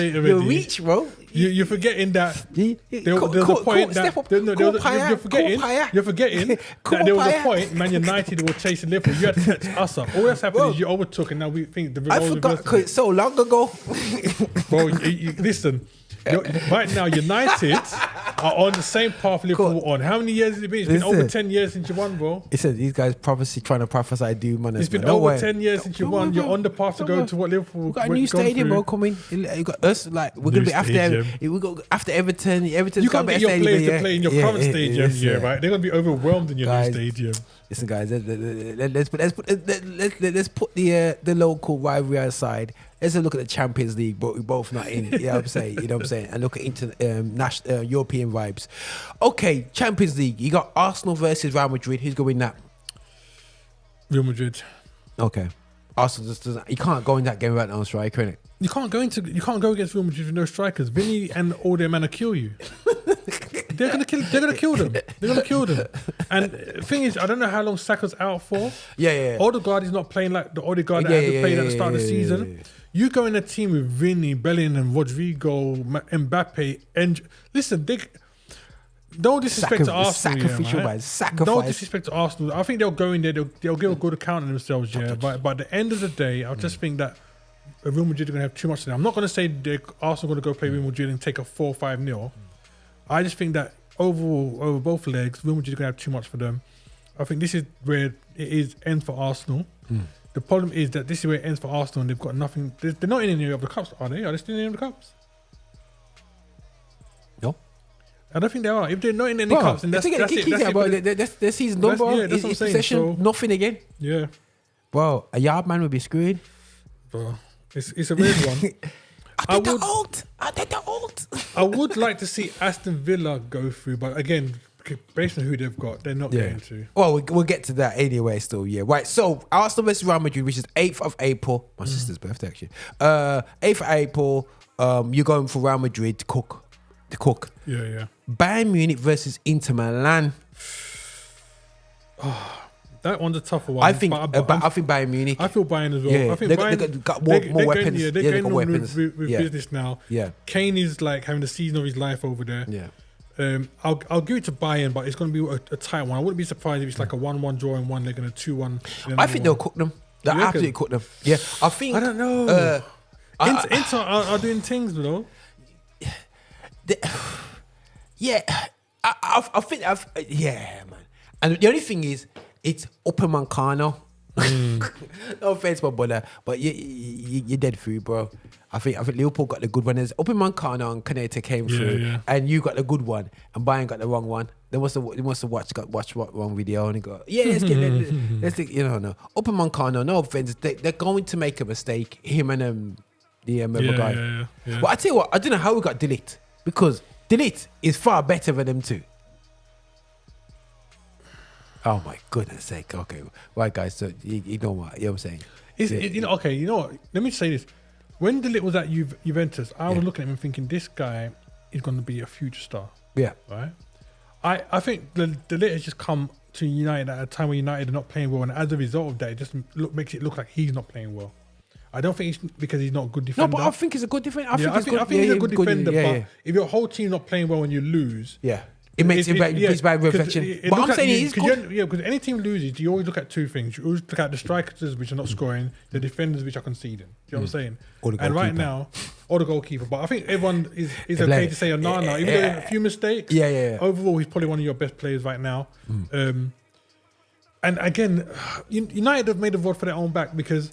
B: it already.
A: The reach, bro.
B: You're forgetting that there was a point that you're forgetting that there was a point Man United were chasing Liverpool. You had to catch us up. All that's happened is you overtook, and now we think the
A: I forgot because it's so long ago.
B: Bro, listen. Right now, United are on the same path Liverpool on. How many years has it been? It's been over 10 years since you won, bro.
A: It said these guys trying to prophesy doom, man.
B: It's been over 10 years since you won. You're on the path to go to what Liverpool.
A: We've got a new stadium, bro, coming. You got us, like, we're going to be after Everton. Everton's got a better stadium.
B: You can't get your players to play in your current stadium, right? They're going to be overwhelmed in your new stadium.
A: Listen, guys, let's put the local rivalry aside. Let's look at the Champions League, but we're both not in. You know what I'm saying? And look at national European vibes. Okay, Champions League. You got Arsenal versus Real Madrid. Who's going to win that?
B: Real Madrid.
A: Okay. Arsenal just doesn't. You can't go in that game without no striker, innit?
B: You can't go against Real Madrid with no strikers. Vinny and all their men will kill you. They're gonna kill them. And the thing is, I don't know how long Saka's out for.
A: Yeah.
B: Odegaard is not playing like the Odegaard that had to play at the start of the season. Yeah. You go in a team with Vinny, Bellingham, Rodrigo, Mbappe, and listen, don't disrespect to Arsenal. Don't disrespect to Arsenal. I think they'll go in there. They'll give a good account of themselves. Yeah, but at the end of the day, I just think that Real Madrid are going to have too much. I'm not going to say Arsenal are going to go play Real Madrid and take a 4-5-0. I just think that overall, over both legs, Real Madrid are going to have too much for them. I think this is where it ends for Arsenal. The problem is that this is where it ends for Arsenal, and they've got nothing. They're not in any of the cups, are they? Are they still in any of the cups?
A: No.
B: I don't think they are. If they're not in any cups, then that's it.
A: That's their season number.
B: That's what I'm saying.
A: Possession, nothing again.
B: Yeah.
A: Bro, a yard man would be screwed.
B: Bro, it's a weird one.
A: I take the alt.
B: I would like to see Aston Villa go through, but again, based on who they've got, they're not going to.
A: Well, we'll get to that anyway still, yeah. Right, so Arsenal versus Real Madrid, which is 8th of April. My sister's birthday, actually. 8th of April, you're going for Real Madrid to cook.
B: Yeah.
A: Bayern Munich versus Inter Milan.
B: That one's a tougher one.
A: I think Bayern Munich.
B: I feel Bayern as well.
A: Yeah,
B: I think
A: Bayern got more weapons.
B: They're getting on with business now.
A: Yeah.
B: Kane is like having the season of his life over there.
A: Yeah.
B: I'll give it to Bayern, but it's going to be a tight one. I wouldn't be surprised if it's like a 1-1 draw in one leg and a 2-1.
A: I think they'll cook them. They'll absolutely cook them. Yeah. I don't know.
B: Inter are doing things, though.
A: I think man. And the only thing is, it's Upamecano. No offense, my brother, but you're dead through, bro. I think Liverpool got the good one. There's Upamecano and Kaneta came through, and you got the good one, and Bayern got the wrong one. They must have watched wrong video and go, let's get no. Upamecano, no offense, they're going to make a mistake. Him and the other guy. Yeah. But I tell you what, I don't know how we got De Ligt, because De Ligt is far better than them two. Oh my goodness sake! Okay, right, guys. So you know what? You know what I'm saying?
B: Okay. You know what? Let me say this. When De Ligt was at Juventus, I was looking at him and thinking, this guy is going to be a future star.
A: Yeah.
B: Right. I think De Ligt has just come to United at a time where United are not playing well, and as a result of that, it just makes it look like he's not playing well. I don't think it's because he's not a good defender.
A: No, but I think he's a good defender.
B: I think he's a good defender. But if your whole team's not playing well and you lose,
A: it makes it bad reflection. But I'm saying he's good.
B: Because any team loses, you always look at two things. You always look at the strikers, which are not scoring, the defenders, which are conceding. Do you know what I'm saying? And right now, or the goalkeeper. But I think everyone is okay to say Onana, even though a few mistakes. Overall, he's probably one of your best players right now. And again, United have made a vote for their own back, because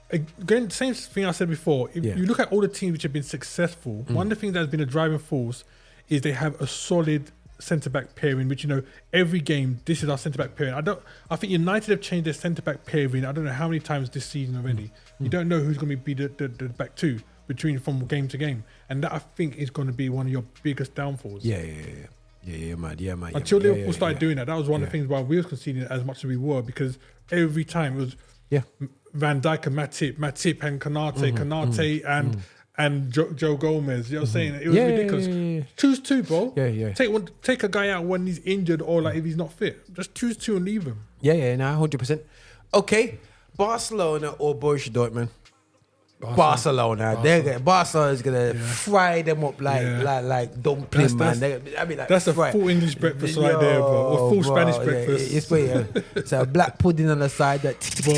B: again, same thing I said before. If you look at all the teams which have been successful, one of the things that has been a driving force is they have a solid centre-back pairing, which, every game, this is our centre-back pairing. I think United have changed their centre-back pairing, I don't know how many times this season already. You don't know who's going to be the back two from game to game. And that, I think, is going to be one of your biggest downfalls.
A: Yeah, man.
B: Until Liverpool started doing that was one of the things why we were conceding as much as we were, because every time it was Van Dijk and Matip and Kanate, and Joe Gomez. You know what I'm saying? It was ridiculous.
A: Yeah.
B: Choose two, bro.
A: Yeah.
B: Take a guy out when he's injured or like if he's not fit. Just choose two and leave him.
A: Yeah, 100%. Okay, Barcelona or Borussia Dortmund? Barcelona. Barcelona's gonna fry them up like dumpling, man.
B: That's a full English breakfast right there, bro. Or full Spanish breakfast.
A: It's a black pudding on the side. Bro,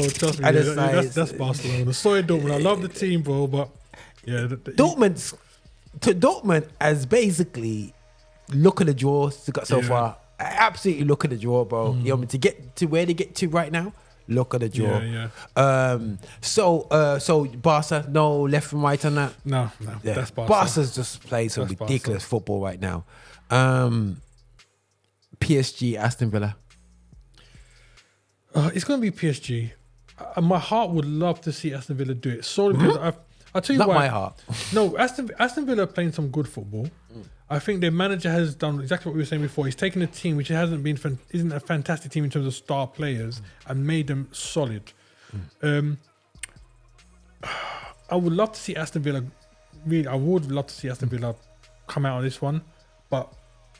B: trust me, that's Barcelona. Sorry, Dortmund. I love the team, bro, but
A: Dortmund as basically look at the draws they got so far. Absolutely look at the draw, bro. You know, to get to where they get to right now. Look at the draw. So Barca, no left and right on that.
B: No, that's Barca.
A: Barca's just playing some ridiculous football right now. PSG, Aston Villa.
B: It's going to be PSG. My heart would love to see Aston Villa do it. Solely because I'll tell you
A: Not
B: why.
A: my heart.
B: No, Aston Villa are playing some good football. I think their manager has done exactly what we were saying before. He's taken a team which isn't a fantastic team in terms of star players and made them solid. I would love to see Aston Villa. Really, I would love to see Aston Villa come out of this one, but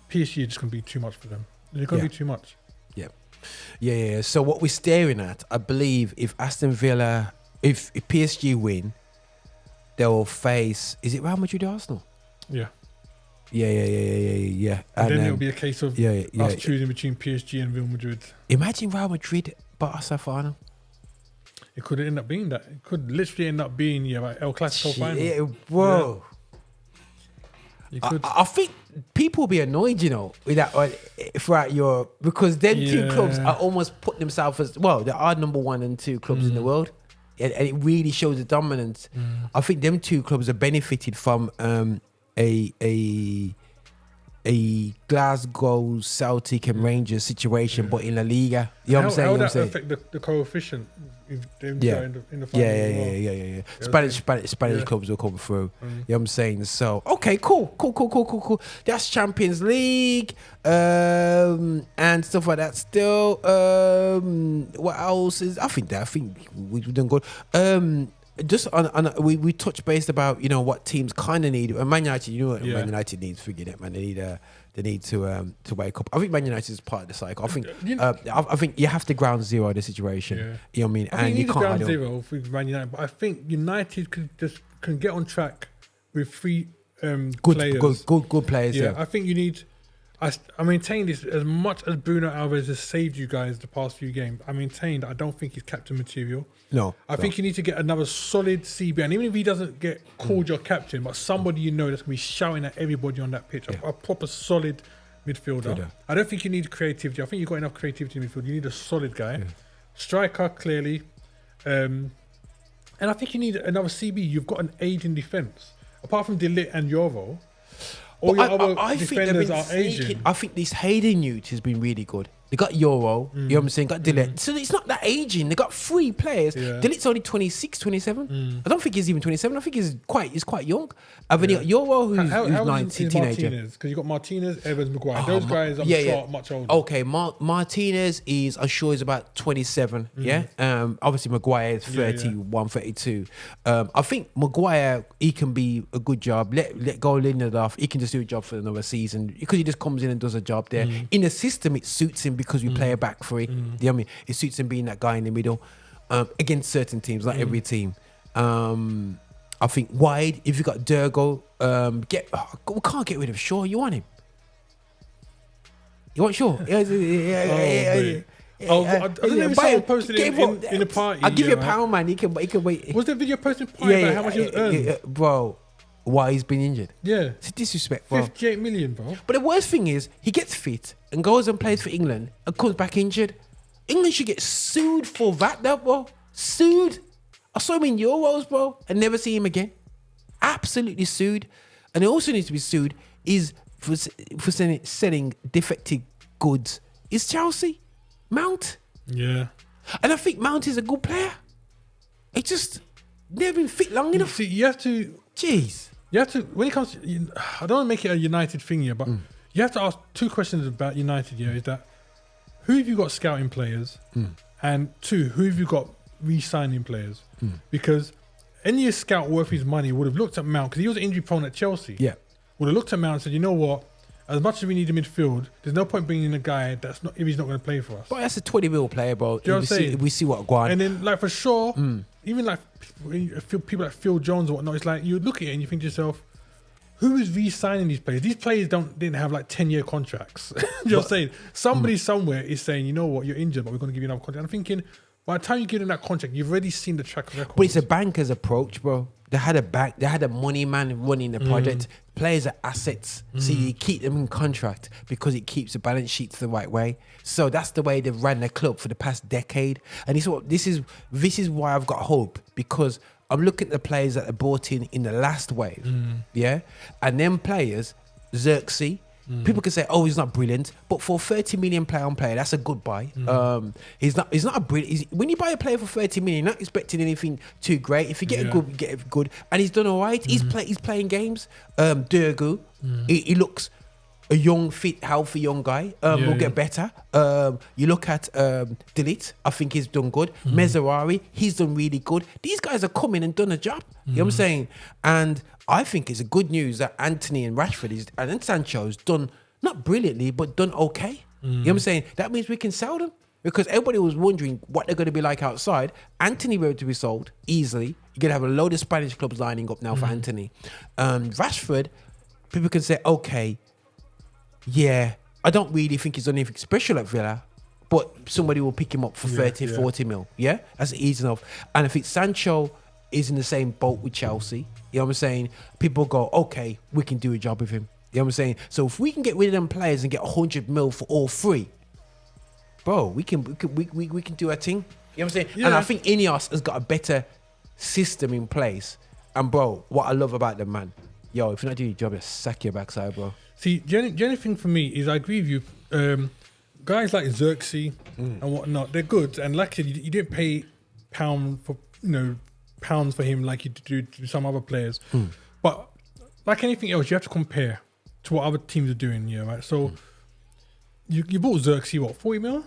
B: PSG is just going to be too much for them. They're going to be too much.
A: Yeah. So what we're staring at, I believe, if PSG win, they'll face. Is it Real Madrid or Arsenal?
B: Yeah.
A: Yeah.
B: And then it'll be a case of us choosing between PSG and Real Madrid.
A: Imagine Real Madrid Barca final.
B: It could end up being that. It could literally end up being like El Clasico final.
A: Yeah, bro. I think people will be annoyed, with that throughout Europe because them two clubs are almost putting themselves as they are number 1 and 2 clubs in the world, and it really shows the dominance. I think them two clubs have benefited from a Glasgow Celtic and Rangers situation, but in La Liga. You know what I'm saying?
B: How would that affect the coefficient if they in the final?
A: Yeah. Spanish clubs will come through. You know what I'm saying? So, okay, cool. That's Champions League and stuff like that. Still, what else is? I think we've done good. Just we touched base about what teams kind of need. Man United, Man United needs. Forget it, man. They need to wake up. I think Man United is part of the cycle. I think I think you have to ground zero the situation. You know what I mean?
B: I think you can't ground zero for Man United, but I think United can get on track with 3 players.
A: Good players. Yeah,
B: I think you need. I maintain this as much as Bruno Alvarez has saved you guys the past few games. I maintain that I don't think he's captain material.
A: No.
B: I think you need to get another solid CB. And even if he doesn't get called your captain, but somebody that's going to be shouting at everybody on that pitch, a proper solid midfielder. I don't think you need creativity. I think you've got enough creativity in midfield. You need a solid guy. Striker, clearly. And I think you need another CB. You've got an aging defence. Apart from De Ligt and Yoro, all your other defenders are aging.
A: I think this Hayden youth has been really good. They got Euro, you know what I'm saying, got De Ligt. So it's not that aging. They got 3 players. De Ligt's only 26, 27. I don't think he's even 27. I think he's quite young. And then you got Euro, who's 19, teenager.
B: Because you got Martinez, Evans, Maguire. Those guys, I'm sure, are much older.
A: Okay, Martinez I'm sure is about 27. Obviously Maguire is 31, 32. I think Maguire, he can be a good job. Let go Lindelof. He can just do a job for another season because he just comes in and does a job there. In the system, it suits him because we play a back 3. You know what I mean? It suits him being that guy in the middle against certain teams, not every team. I think wide, if you got Durgo, we can't get rid of Shaw. You want him? You want Shaw?
B: I don't know if someone posted it in the party.
A: I'll give you £1, man. He can wait.
B: Was there a video posted party about how much he was earning?
A: Bro, why he's been injured?
B: Yeah.
A: It's a disrespect, bro.
B: 58 million, bro.
A: But the worst thing is, he gets fit and goes and plays for England and comes back injured. England should get sued for that, though, bro. Sued. I saw him in Euros, bro, and never see him again. Absolutely sued. And he also needs to be sued is for selling defective goods. Is Chelsea. Mount.
B: Yeah.
A: And I think Mount is a good player. He just never been fit long enough.
B: See, you have to...
A: Jeez.
B: You have to... When it comes to... I don't want to make it a United thing here, but you have to ask 2 questions about United here. Is that, who have you got scouting players? And 2, who have you got re-signing players? Because any scout worth his money would have looked at Mount, because he was injury prone at Chelsea.
A: Yeah.
B: Would have looked at Mount and said, you know what? As much as we need a midfield, there's no point bringing in a guy that's not, if he's not going to play for us.
A: But that's a 20 mil player, bro.
B: Do you know what I'm saying?
A: We see what Guan.
B: And then, like, for sure, even like people like Phil Jones or whatnot, it's like you look at it and you think to yourself, who is re-signing these players? These players didn't have like 10-year contracts. You know what I'm saying? Somebody somewhere is saying, you know what, you're injured, but we're going to give you another contract. I'm thinking, by the time you give them that contract, you've already seen the track record.
A: But it's a banker's approach, bro. They had a money man running the project. Players are assets, so you keep them in contract because it keeps the balance sheets the right way. So that's the way they've ran their club for the past decade. And this is why I've got hope, because I'm looking at the players that are brought in the last wave, yeah, and them players, Xerxes. People can say, "Oh, he's not brilliant," but for £30 million player, that's a good buy. He's not a brilliant. When you buy a player for 30 million, you're not expecting anything too great. If you get a good, you get a good, and he's done all right. He's playing games. Durgu, he looks a young, fit, healthy young guy. Will get better. You look at Delete, I think he's done good. Mezzarari, he's done really good. These guys are coming and done a job. You know what I'm saying? And I think it's a good news that Anthony and Rashford and Sancho's done, not brilliantly, but done okay. You know what I'm saying? That means we can sell them, because everybody was wondering what they're going to be like outside. Anthony ready to be sold easily. You're going to have a load of Spanish clubs lining up now for Anthony. Rashford, people can say, okay, yeah, I don't really think he's done anything special at Villa, but somebody will pick him up for 40 mil. Yeah, that's easy enough. And if it's Sancho is in the same boat with Chelsea, you know what I'm saying? People go, okay, we can do a job with him. You know what I'm saying? So if we can get rid of them players and get 100 mil for all three, bro, we can do our thing. You know what I'm saying? Yeah. And I think Ineos has got a better system in place. And bro, what I love about them, man, yo, if you're not doing your job, just sack your backside, bro.
B: See, the only thing for me is I agree with you. Guys like Xerxes and whatnot, they're good. And like I said, you didn't pay pounds for him like you do to some other players. But like anything else, you have to compare to what other teams are doing. Yeah, right. So you bought Xerxes, what, 40 mil?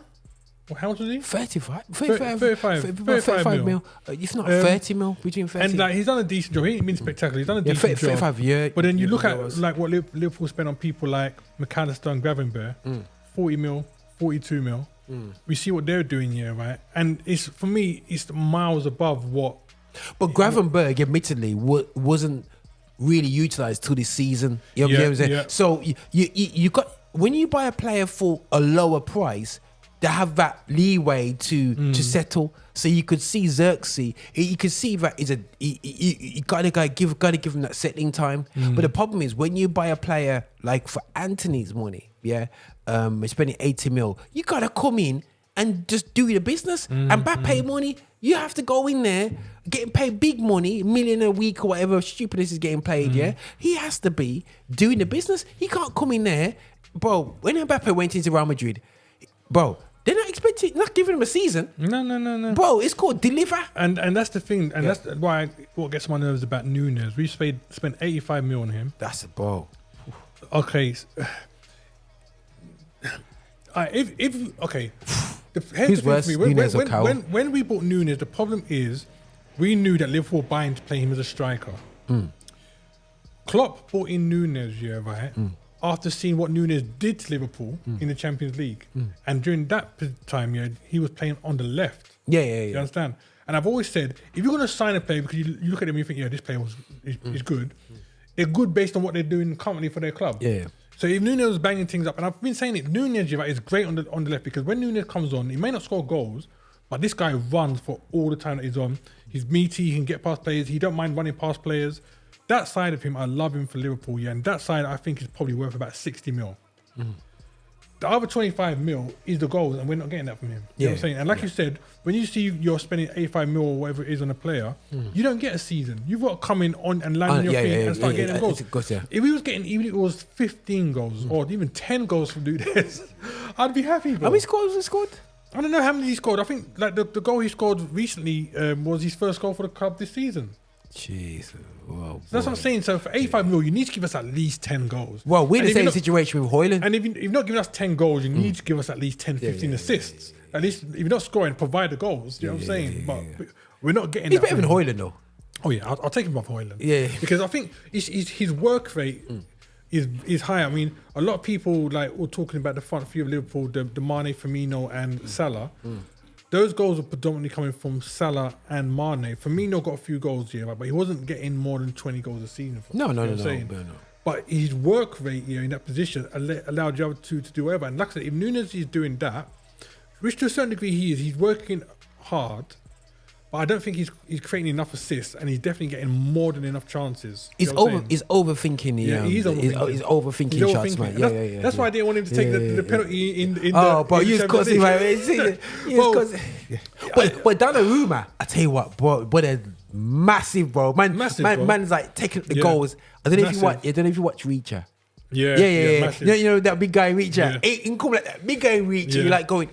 B: How much was he?
A: 35
B: mil.
A: If not 30 mil, between 30.
B: And like he's done a decent job. He ain't been spectacular. He's done a decent job.
A: 35, yeah.
B: But then you look at like what Liverpool spent on people like McAllister and Gravenberch, 40 mil, 42 mil. We see what they're doing here, right? And it's, for me, it's miles above what.
A: But Gravenberch, admittedly, wasn't really utilised till this season. You know what I'm saying? So you got, when you buy a player for a lower price, they have that leeway to settle. So you could see Xerxes. You could see that you gotta give him that settling time. But the problem is when you buy a player like for Anthony's money, spending 80 mil, you gotta come in and just do the business. And Mbappe money, you have to go in there getting paid big money, $1 million a week or whatever stupidness is getting paid. He has to be doing the business. He can't come in there, bro. When Mbappe went into Real Madrid, bro, they're not expecting, not giving him a season.
B: No.
A: Bro, it's called deliver.
B: And that's the thing. And that's why what gets my nerves about Núñez. We spent 85 mil on him.
A: That's a bro.
B: Okay.
A: Who's worse, Núñez or Cowell?
B: When we bought Núñez, the problem is we knew that Liverpool were buying to play him as a striker. Klopp bought in Núñez, right? After seeing what Núñez did to Liverpool in the Champions League. And during that time, he was playing on the left.
A: Yeah.
B: You understand? And I've always said, if you're going to sign a player, because you look at him and you think, this player is good, they're good based on what they're doing currently for their club.
A: Yeah.
B: So if Núñez was banging things up, and I've been saying it, Núñez is great on the left, because when Núñez comes on, he may not score goals, but this guy runs for all the time that he's on. He's meaty, he can get past players, he don't mind running past players. That side of him, I love him for Liverpool, and that side I think is probably worth about 60 mil. The other 25 mil is the goals, and we're not getting that from him. You know what I'm saying? And like you said, when you see you're spending 85 mil or whatever it is on a player, you don't get a season. You've got to come in on and land on your feet and start getting goals. If he was getting, even if it was 15 goals or even 10 goals from Núñez, I'd be happy, bro.
A: How many goals he scored?
B: I don't know how many he scored. I think like the goal he scored recently was his first goal for the club this season.
A: Jeez. Whoa,
B: so that's what I'm saying. So for 85 mil, you need to give us at least 10 goals.
A: Well, we're in the same situation with Højlund.
B: And if you're not giving us 10 goals, you need to give us at least 10, 15 assists. At least if you're not scoring, provide the goals. You know what I'm saying? But we're not getting
A: He's
B: that.
A: better than Højlund, though.
B: Oh yeah, I'll take him off Højlund.
A: Yeah.
B: Because I think his work rate is high. I mean, a lot of people like were talking about the front three of Liverpool, the Mane, Firmino, and Salah. Those goals are predominantly coming from Salah and Mane. Firmino got a few goals, yeah, but he wasn't getting more than 20 goals a season.
A: No.
B: But his work rate, in that position allowed the other two to do whatever. And like I said, if Núñez is doing that, which to a certain degree he's working hard, but I don't think he's creating enough assists, and he's definitely getting more than enough chances.
A: He's overthinking. He's overthinking shots, man.
B: That's why I didn't want him to take the penalty in the.
A: Oh, but you because he but Donnarumma, I tell you what, bro, they're massive, bro. Man's like taking the goals. I don't know if you watch Reacher. Yeah.
B: Massive.
A: You know that big guy Reacher. In come like that big guy Reacher, you're like going,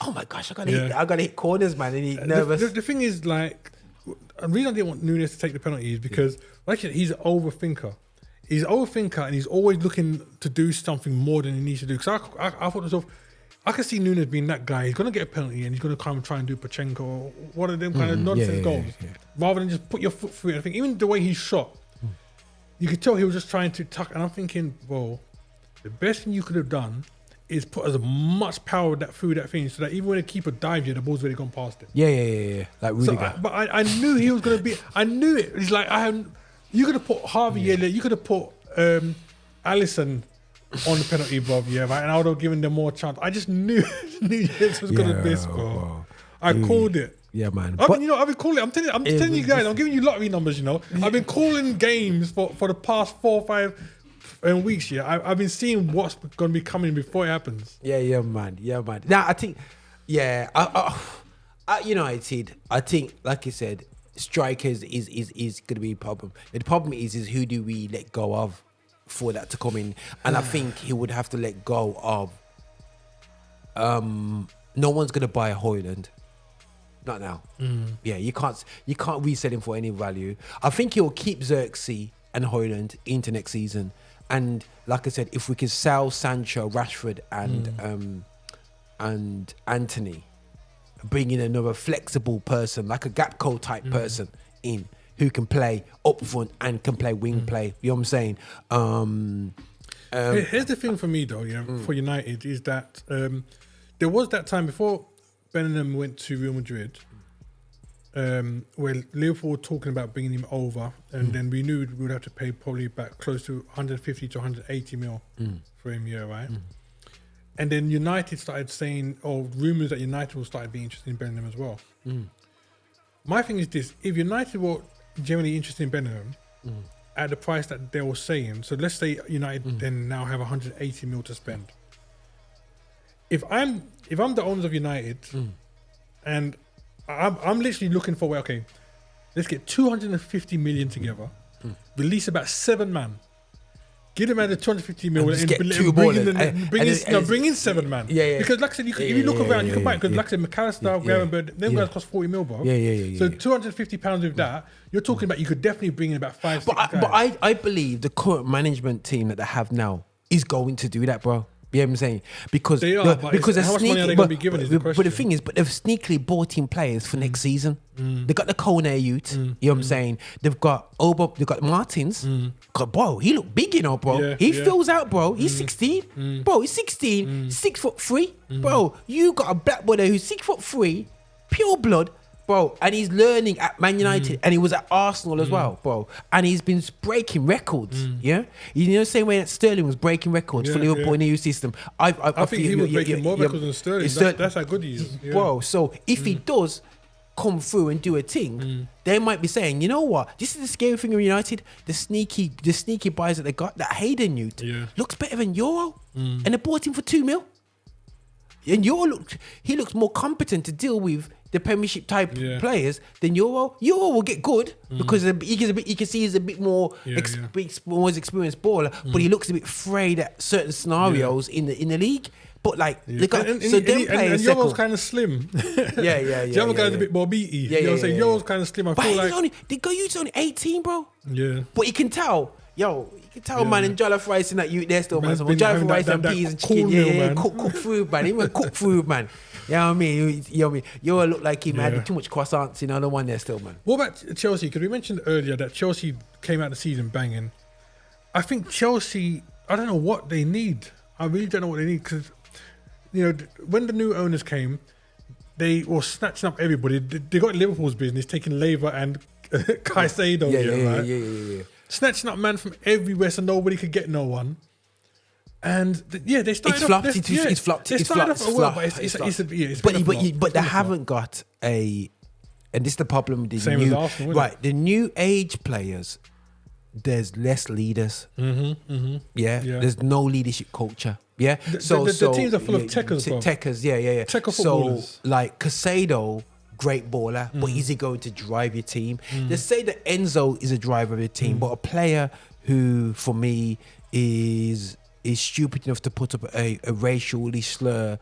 A: oh my gosh, I gotta hit corners, man, and he's nervous.
B: The thing is, like, the reason I didn't want Núñez to take the penalty is because, like, he's an overthinker. He's an overthinker, and he's always looking to do something more than he needs to do. Because I thought to myself, I can see Núñez being that guy. He's gonna get a penalty, and he's gonna come and try and do Pachenko or one of them kind of nonsense goals, rather than just put your foot through it. I think even the way he shot, you could tell he was just trying to tuck. And I'm thinking, well, the best thing you could have done is put as much power through that thing, so that even when the keeper dives, the ball's already gone past him.
A: Yeah. Like Rudiger.
B: So I knew he was going to be. I knew it. It's like you could have put Harvey. You could have put Alisson on the penalty, bro. Yeah, right. And I would have given them more chance. I just knew this was going to miss, bro. I called it.
A: Yeah, man.
B: I've been calling it. I'm telling you guys. I'm giving you lottery numbers. I've been calling games for the past 4 or 5. Weeks, I've been seeing what's going to be coming before it happens.
A: Yeah, man. Now, I think, at United, I think, like you said, strikers is going to be a problem. The problem is who do we let go of for that to come in? And I think he would have to let go of. No one's going to buy Højlund. Not now. Yeah, you can't resell him for any value. I think he'll keep Xerxes and Højlund into next season. And like I said, if we can sell Sancho, Rashford, and Anthony, bring in another flexible person, like a Gapco type person in, who can play up front and can play wing play. You know what I'm saying?
B: Here's the thing for me, though, for United, is that there was that time before Bellingham went to Real Madrid, where Liverpool were talking about bringing him over, and then we knew we would have to pay probably back close to 150 to 180 mil for him, right? And then United started saying, or rumours that United will start being interested in Bellingham as well. My thing is this: if United were generally interested in Bellingham at the price that they were saying, so let's say United then now have 180 mil to spend. If I'm the owners of United, and I'm literally looking for let's get 250 million together, release about 7 man, give them out the 250 million, and bring in 7 man.
A: Yeah.
B: Because like I said, if you look around, you can buy it. Because like I said, McAllister, Gravenberg, them guys cost 40 mil, bro. So 250 pounds with that, you're talking about you could definitely bring in about 5, 6 guys.
A: But I believe the current management team that they have now is going to do that, bro. You know what I'm saying? Because
B: they are, because how much money are they going to be given is the question.
A: But the thing is, they've sneakily bought in players for next season. They got the Kone youth. You know what I'm saying? They've got they've got Martins. Bro, he look big, bro. He fills out, bro. He's 16. Bro, he's 16, 6'3". Bro, you got a black boy there who's 6'3", pure blood. Bro, and he's learning at Man United, and he was at Arsenal as well, bro. And he's been breaking records, same way that Sterling was breaking records for Liverpool in the EU system. I
B: think he was breaking more records than Sterling. That's how good he is.
A: Bro, so if he does come through and do a thing, they might be saying, you know what? This is the scary thing of United. The sneaky buys that they got, that Hayden youth looks better than Euro, and they bought him for 2 mil. And he looks more competent to deal with the Premiership type players than Euro. Euro will get good because you can see he's a bit more experienced baller, but he looks a bit afraid at certain scenarios in the league. But they got
B: and Euro's kind of slim. The other guy's a bit more meaty. You know what I'm saying? Euro's kind of slim. I feel like
A: he's only 18, bro.
B: Yeah,
A: but you can tell Yo, you can tell, man, and jollof rice and that you there still, man.
B: Man's
A: So
B: been
A: jollof
B: having
A: rice
B: that-
A: and
B: that
A: peas and
B: cool
A: chicken.
B: meal,
A: Yeah,
B: man.
A: cook food, man. Even cook food, man. You know what I mean? You know what I mean? You all look like him,
B: Yeah.
A: had too much croissants, you know, the one there still, man.
B: What about Chelsea? Because we mentioned earlier that Chelsea came out the season banging. I think Chelsea, I don't know what they need. I really don't know what they need because, you know, when the new owners came, they were snatching up everybody. They got Liverpool's business, taking Labour and Caicedo, right?
A: Yeah.
B: Snatching up man from everywhere so nobody could get no one. And they started
A: It's
B: off.
A: flopped.
B: Yeah,
A: It's flopped.
B: They
A: It's
B: started
A: flopped.
B: off well, but it's
A: But they haven't got a, and this is the problem with the
B: Same
A: new,
B: as Arsenal, isn't
A: right? The new age players, there's less leaders. Yeah, there's no leadership culture. Yeah,
B: the teams are full of techers, bro.
A: Techers, yeah.
B: Techer
A: So
B: footballers.
A: like Caicedo, great baller, but is he going to drive your team? They say that Enzo is a driver of your team, but a player who, for me, is stupid enough to put up a racially slur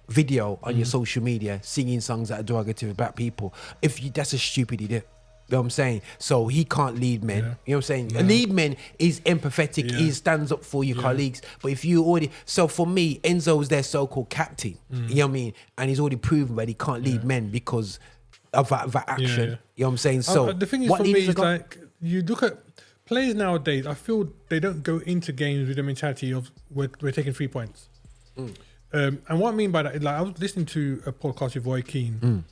A: video on your social media, singing songs that are derogatory of black people. That's a stupid idiot. You know what I'm saying? So he can't lead men.
B: Yeah.
A: You know what I'm saying? A lead men is empathetic.
B: Yeah.
A: He stands up for your colleagues. But if you already... So for me, Enzo is their so-called captain. You know what I mean? And he's already proven that he can't lead men because of that action.
B: Yeah.
A: You know what I'm saying? So
B: the thing is,
A: what
B: for me,
A: leaders
B: is
A: have got-
B: like you look at players nowadays. I feel they don't go into games with the mentality of we're taking 3 points. And what I mean by that is, like, I was listening to a podcast with Roy Keane,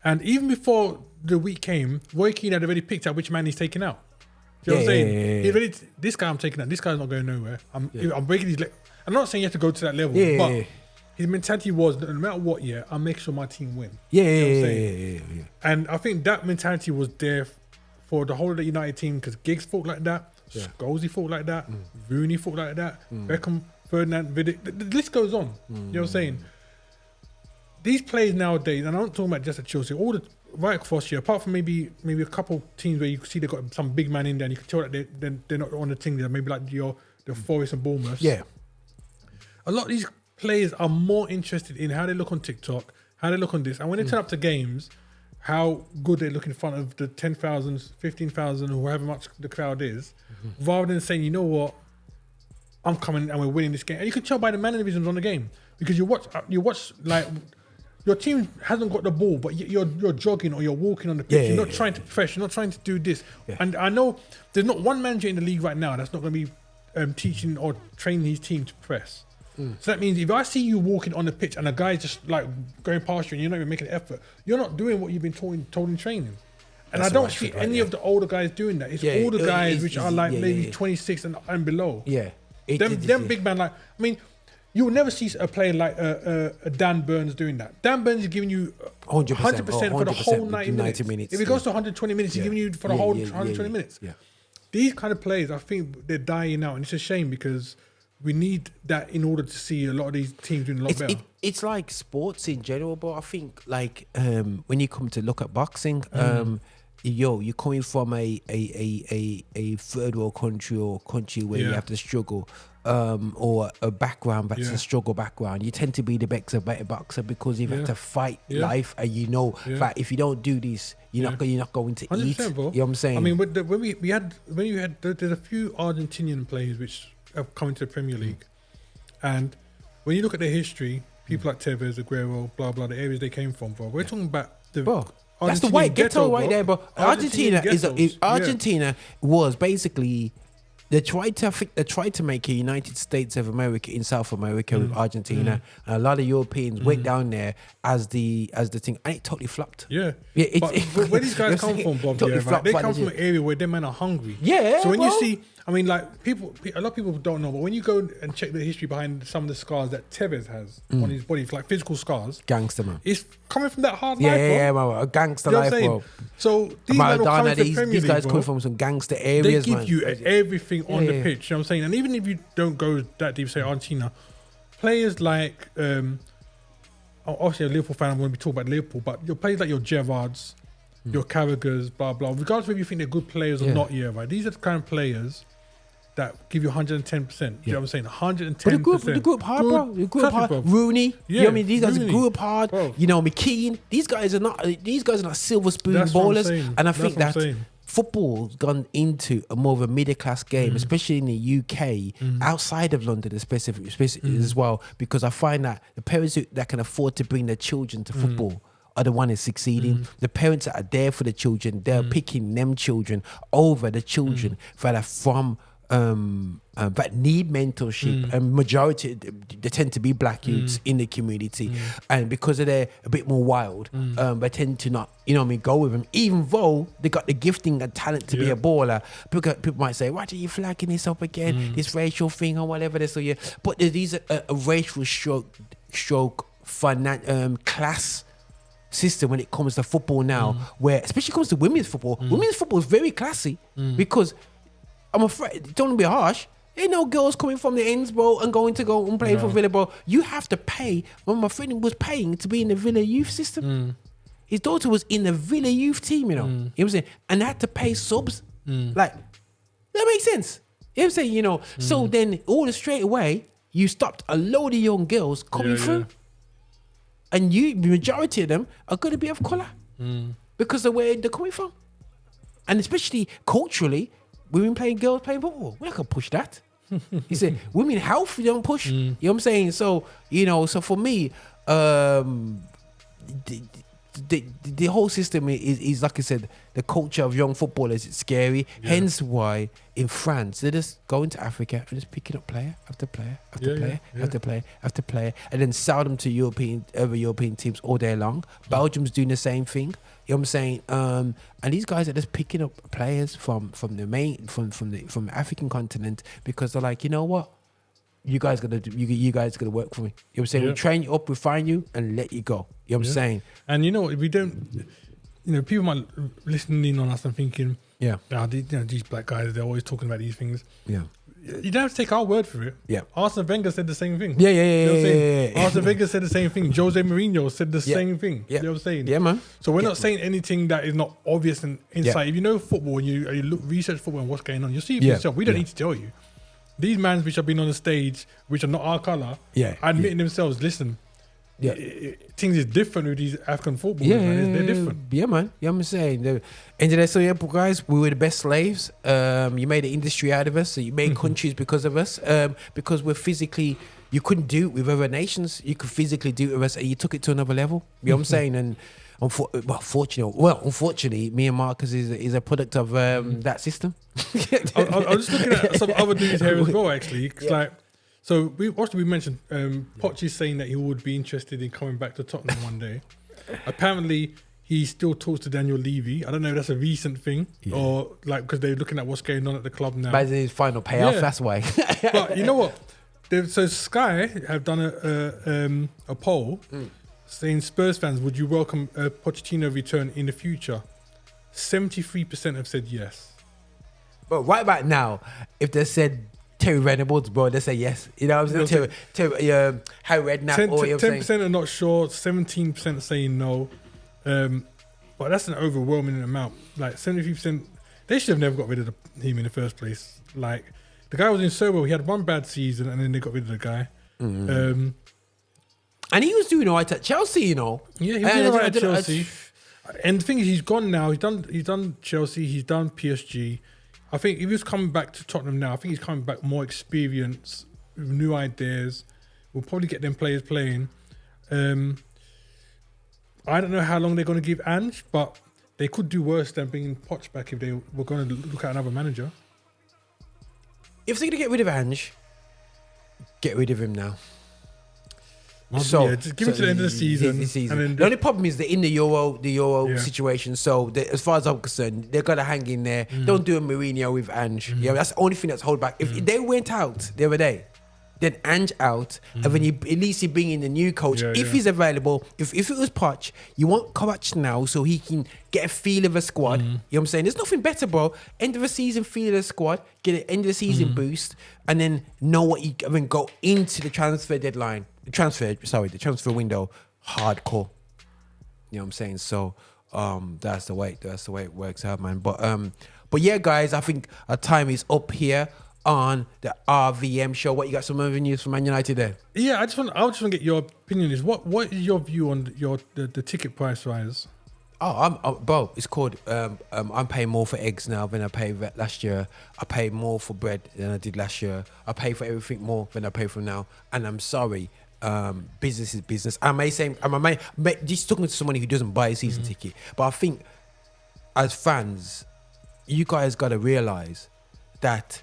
B: and even before the week came, Roy Keane had already picked out which man he's taking out. Do you know what I'm saying? He already, this guy I'm taking out. This guy's not going nowhere. I'm breaking his leg. I'm not saying you have to go to that level, but his mentality was no matter what, I'll make sure my team win. You know what I'm saying? And I think that mentality was there for the whole of the United team because Giggs thought like that, Scholesy thought like that, Rooney thought like that, Beckham, Ferdinand, Vidic. The list goes on. You know what I'm saying? These players nowadays, and I'm not talking about just at Chelsea, all the right across here, apart from maybe a couple teams where you see they've got some big man in there and you can tell that they're not on the thing there, maybe like the Forest and Bournemouth.
A: Yeah.
B: A lot of these players are more interested in how they look on TikTok, how they look on this, and when they turn up to games, how good they look in front of the 10,000, 15,000, or however much the crowd is, rather than saying, you know what, I'm coming and we're winning this game. And you can tell by the man divisions on the game because you watch like your team hasn't got the ball, but you're jogging or you're walking on the pitch. You're not trying to press. You're not trying to do this. And I know there's not one manager in the league right now that's not going to be teaching or training his team to press. So that means if I see you walking on the pitch and a guy's just like going past you and you're not even making an effort, you're not doing what you've been told in training. And I don't see any of the older guys doing that. It's all the guys which are like maybe 26 and below.
A: Yeah.
B: Them big man, like, I mean, you will never see a player like a Dan Burns doing that. Dan Burns is giving you 100% for the whole 90 minutes. If it goes to 120 minutes, he's giving you for the whole 120 minutes.
A: Yeah.
B: These kind of players, I think they're dying out. And it's a shame because we need that in order to see a lot of these teams doing a lot better.
A: It's like sports in general, but I think like when you come to look at boxing, you're coming from a third world country or country where you have to struggle, or a background that's a struggle background. You tend to be the better boxer because you've had to fight life, and you know that if you don't do this, you're not going to eat.
B: Bro.
A: You know what I'm saying?
B: I mean, there's a few Argentinian players which have come into the Premier League, and when you look at their history, people like Tevez, Aguero, blah blah, the areas they came from, bro. We're talking about
A: that's the white ghetto right there, bro. Argentina was basically they tried to make a United States of America in South America with Argentina, and a lot of Europeans went down there as the thing, and it totally flopped.
B: But where these guys come from, Bob? They come from an area where them men are hungry. So when you see, I mean, like a lot of people don't know, but when you go and check the history behind some of the scars that Tevez has on his body, like physical scars,
A: gangster man,
B: it's coming from that hard life, bro.
A: A gangster
B: You know what
A: life,
B: I'm
A: bro.
B: So these guys come from the Premier
A: these guys
B: League,
A: come from some gangster areas,
B: they
A: man.
B: give you everything on the pitch. You know what I'm saying? And even if you don't go that deep, say Argentina, players like obviously a Liverpool fan, I'm going to be talking about Liverpool, but your players like your Gerrards, your Carragher's, blah blah. Regardless of whether you think they're good players or not, right? These are the kind of players that give you 110%. You know what I'm saying? 110%.
A: But the group hard, bro. The group hard. Rooney. You know what I mean? These guys are group hard. Bro. You know, McKean. These guys are not silver spoon ballers. And I think that football's gone into a more of a middle class game, especially in the UK, outside of London, especially as well, because I find that the parents that can afford to bring their children to football are the one who's succeeding. The parents that are there for the children, they're picking them children over the children that are from that need mentorship, and majority they tend to be black youths in the community, and because they're a bit more wild, they tend to not, go with them, even though they got the gifting and talent to be a baller. People might say, "Why are you flagging this up again? This racial thing or whatever." This or yeah, but these are a racial stroke class system when it comes to football now, where especially comes to women's football. Women's football is very classy because I'm afraid, don't be harsh, ain't no girls coming from the ends, bro, and going to go and play for Villa, bro. You have to pay. When my friend was paying to be in the Villa youth system, his daughter was in the Villa youth team, you know what I'm saying, and had to pay subs. Like, that makes sense. You know what I'm saying, so then all straight away you stopped a load of young girls coming through, and the majority of them are going to be of colour because of where they're coming from, and especially culturally. Women girls playing football. We're not gonna push that. You say women health, you don't push. You know what I'm saying? So, so for me, the whole system is like I said, the culture of young footballers, it's scary. Hence why in France they're just going to Africa and just picking up player after player after player after player after player, and then sell them to other European teams all day long. Belgium's doing the same thing. You know what I'm saying? And these guys are just picking up players from the African continent because they're like, you know what? You guys gotta work for me. You know what I'm saying? We'll train you up, refine you, and let you go. You know what I'm saying?
B: And if we don't, people might listen in on us and thinking, these black guys, they're always talking about these things. Yeah. You don't have to take our word for it. Yeah. Arsene Wenger said the same thing.
A: Yeah.
B: Arsene Wenger said the same thing. Jose Mourinho said the same thing. You know what I'm saying?
A: Yeah, man.
B: So we're not saying anything that is not obvious and insight. If you know football and you research football and what's going on, you'll see it for yourself. We don't need to tell you. These mans which have been on the stage, which are not our colour, admitting themselves, listen, things is different with these African footballers. They're different.
A: Yeah, man. You know what I'm saying? Guys, we were the best slaves. You made an industry out of us. So you made countries because of us. Because we're physically, you couldn't do it with other nations. You could physically do it with us, and you took it to another level. You know what I'm saying? And unfortunately, me and Marcus is a product of that system.
B: I was just looking at some other news here as well, actually. It's like, so we mentioned Poch is saying that he would be interested in coming back to Tottenham one day. Apparently, he still talks to Daniel Levy. I don't know if that's a recent thing or like because they're looking at what's going on at the club now.
A: But his final payoff, that's why.
B: But you know what? So Sky have done a poll saying, Spurs fans, would you welcome a Pochettino return in the future? 73% have said yes.
A: But right about now, if they said Terry Venables, bro, they say yes. You know what I'm saying? Harry Redknapp.
B: 10% are not sure, 17% saying no. But that's an overwhelming amount. Like 73%, they should have never got rid of him in the first place. Like the guy was in so well, he had one bad season and then they got rid of the guy.
A: And he was doing all right at Chelsea,
B: Yeah, he was doing all right at Chelsea. And the thing is, he's gone now. He's done Chelsea. He's done PSG. I think if he was coming back to Tottenham now, I think he's coming back more experienced, with new ideas. We'll probably get them players playing. I don't know how long they're going to give Ange, but they could do worse than bringing Poch back if they were going to look at another manager.
A: If they're going to get rid of Ange, get rid of him now.
B: Just give it to the end of the season. And then
A: the only problem is they're in the Euro situation. So as far as I'm concerned, they're gonna hang in there. Don't do a Mourinho with Ange. Yeah, that's the only thing that's hold back. If they went out the other day, then Ange out, and then at least you bring in the new coach if he's available. If it was Poch, you want Kovac now so he can get a feel of a squad. You know what I'm saying? There's nothing better, bro. End of the season feel of the squad, get an end of the season boost, and then know what go into the transfer deadline. The transfer window hardcore. You know what I'm saying? So that's the way it works out, man. But yeah, guys, I think our time is up here on the RVM show. What, you got some other news from Man United there?
B: Yeah, I just want to get your opinion. What is your view on the ticket price rise?
A: Bro, it's called. I'm paying more for eggs now than I paid last year. I pay more for bread than I did last year. I pay for everything more than I pay for now. And I'm sorry, business is business. I may say, just talking to somebody who doesn't buy a season ticket, but I think as fans, you guys got to realize that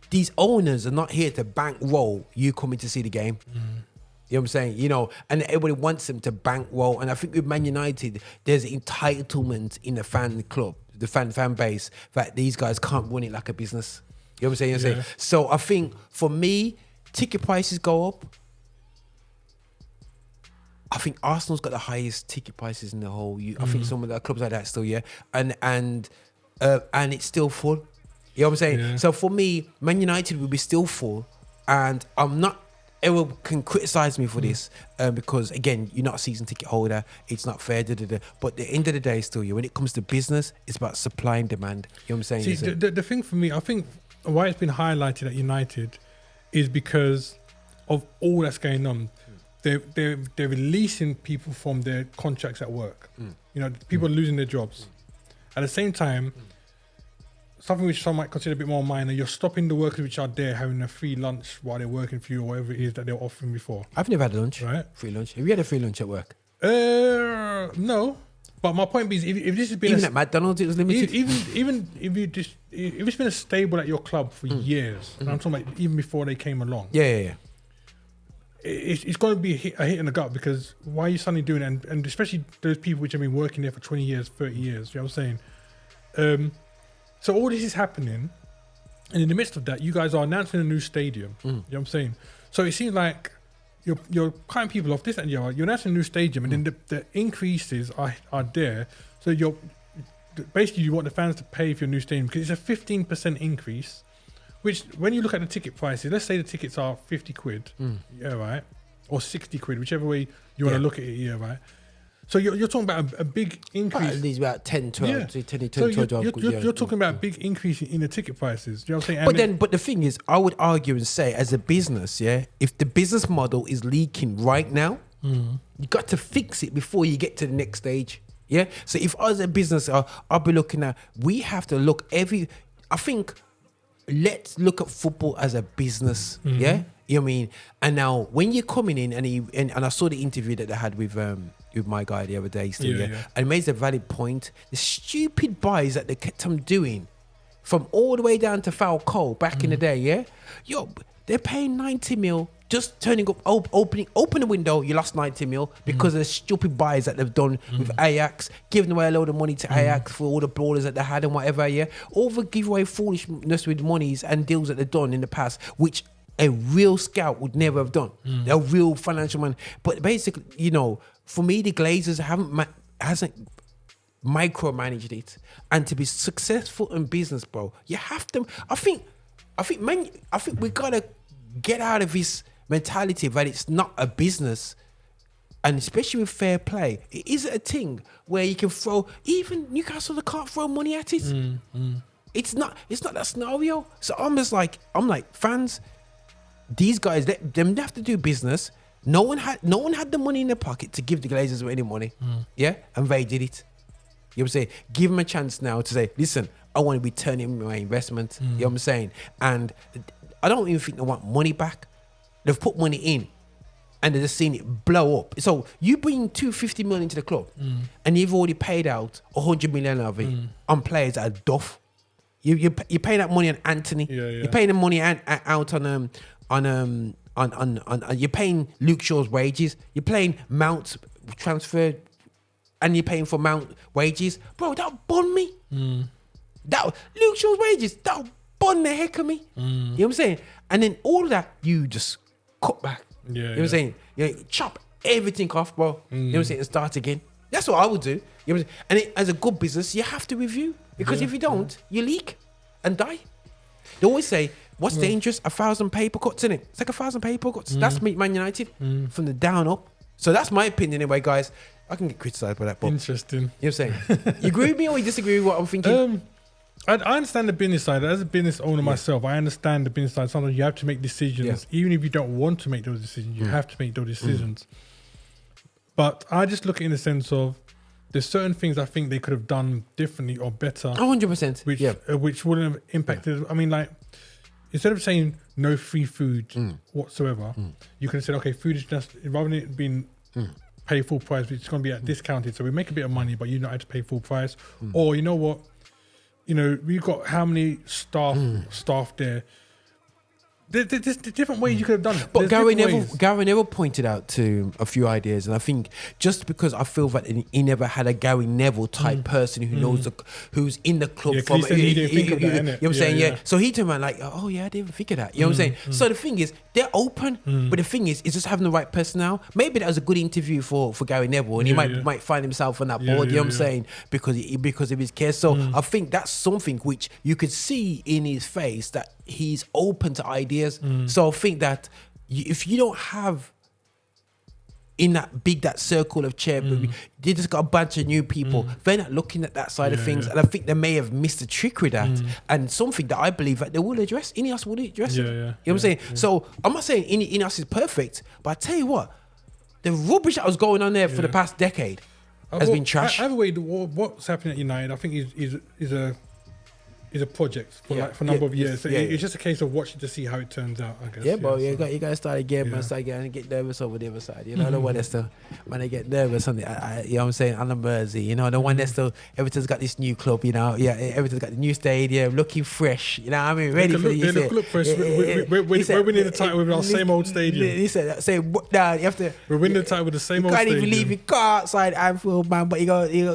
A: these owners are not here to bankroll you coming to see the game. You know what I'm saying? You know, and everybody wants them to bankroll. And I think with Man United, there's entitlement in the fan club, the fan base, that these guys can't run it like a business. You know what I'm saying? So I think for me, ticket prices go up. I think Arsenal's got the highest ticket prices in the whole. I think some of the clubs like that still, and it's still full. You know what I'm saying? Yeah. So for me, Man United will be still full, and I'm not. Everyone can criticize me for this because again, you're not a season ticket holder. It's not fair. But at the end of the day, still, when it comes to business, it's about supply and demand. You know what I'm saying?
B: See, the thing for me, I think why it's been highlighted at United is because of all that's going on. They're releasing people from their contracts at work. You know, people are losing their jobs. At the same time, something which some might consider a bit more minor, you're stopping the workers which are there having a free lunch while they're working for you or whatever it is that they were offering before.
A: I've never had a lunch.
B: Right?
A: Free lunch. Have you had a free lunch at work?
B: No. But my point is, if this has been
A: even at McDonald's, it was limited.
B: Even if it's been a stable at your club for years, and I'm talking about even before they came along.
A: Yeah.
B: It's going to be a hit in the gut because why are you suddenly doing it? And especially those people which have been working there for 20 years, 30 years. You know what I'm saying? So all this is happening, and in the midst of that, you guys are announcing a new stadium. You know what I'm saying? So it seems like you're cutting people off this and you're announcing a new stadium, and then the increases are there. So basically you want the fans to pay for your new stadium because it's a 15% increase. Which, when you look at the ticket prices, let's say the tickets are 50 quid, right? Or 60 quid, whichever way you want to look at it, right? So you're talking about a big increase.
A: At least about 10, 12, 10, 12.
B: You're talking about a big increase in the ticket prices. You know what I'm saying?
A: But the thing is, I would argue and say, as a business, if the business model is leaking right now, you got to fix it before you get to the next stage. Yeah. So if I was a business, I'll be looking at. We have to look I think. Let's look at football as a business, yeah? You know what I mean? And now, when you're coming in, and I saw the interview that they had with my guy the other day, and he made a valid point. The stupid buys that they kept on doing, from all the way down to Falco back in the day, they're paying 90 mil, just turning up, open the window, you lost 90 mil because of the stupid buys that they've done with Ajax, giving away a load of money to Ajax for all the ballers that they had and whatever, all the giveaway foolishness with monies and deals that they've done in the past, which a real scout would never have done. A real financial man. But basically, for me, the Glazers hasn't micromanaged it. And to be successful in business, bro, you have to. I think we gotta get out of this mentality that it's not a business, and especially with fair play, it is a thing where you can throw. Even Newcastle, they can't throw money at it. It's not that scenario. So I'm like fans. These guys, them have to do business. No one had the money in their pocket to give the Glazers any money. And they did it. You know what I'm saying? Give them a chance now to say, listen, I want to be turning my investment. You know what I'm saying? And I don't even think they want money back. They've put money in and they're just seeing it blow up. So you bring 250 million into the club and you've already paid out 100 million of it on players that are duff. You're paying that money on Anthony. You're paying the money out on you're paying Luke Shaw's wages. You're paying Mount's transfer, and you're paying for Mount wages, bro. That'll bond me. That Luke Shaw's wages. That'll bond the heck of me. You know what I'm saying? And then all of that, you just cut back. You know what I'm saying? Chop everything off, bro. You know what I'm saying? And start again. That's what I would do. You know what I'm saying? And as a good business, you have to review, because if you don't, you leak and die. They always say, what's dangerous? 1,000 paper cuts, innit? It's like 1,000 paper cuts. That's Man United from the down up. So that's my opinion anyway, guys. I can get criticised by that, but
B: interesting.
A: You know what I'm saying? You agree with me or you disagree with what I'm thinking?
B: I understand the business side. As a business owner myself, I understand the business side. Sometimes you have to make decisions. Even if you don't want to make those decisions, you have to make those decisions. But I just look at it in the sense of there's certain things I think they could have done differently or better.
A: 100%.
B: Which wouldn't have impacted. I mean, like, instead of saying no free food whatsoever, you could have said, okay, food is just, rather than it being pay full price, it's going to be discounted. So we make a bit of money, but you don't have to pay full price. Or, you know what? You know, we've got how many staff there. There's different ways you could have done it.
A: But Gary Neville pointed out to a few ideas, and I think just because I feel that he never had a Gary Neville type person who knows who's in the club from.
B: He didn't think of that, innit?
A: You know what I'm saying? Yeah. So he turned around like, oh yeah, I didn't even think of that. You know what I'm saying? So the thing is, they're open, but the thing is just having the right personnel. Maybe that was a good interview for Gary Neville, and he might find himself on that board. You know what I'm saying? Because of his care. So I think that's something which you could see in his face that he's open to ideas. So I think that if you don't have in that circle of chair, they just got a bunch of new people. They're not looking at that side of things, and I think they may have missed a trick with that. And something that I believe that they will address. Ineos will address it. You know what I'm saying? So I'm not saying Ineos is perfect, but I tell you what, the rubbish that was going on there for the past decade has been trash.
B: Either way, what's happening at United, I think is a project for a number of years. So it's just a case of watching to see how it turns out, I guess.
A: Yeah, but you got to start again, man. Start getting get nervous over the other side. You know, the one that's still, when they get nervous on the, you know what I'm saying, on the Mersey, you know, the one that's still, Everton's got this new club, you know, Everton's got the new stadium, looking fresh, you know what I mean, ready for it.
B: They look fresh. We're winning the title with our same old stadium.
A: He said, you have to.
B: We're winning the title with the same old stadium.
A: You can't even leave your car outside Anfield, man, but you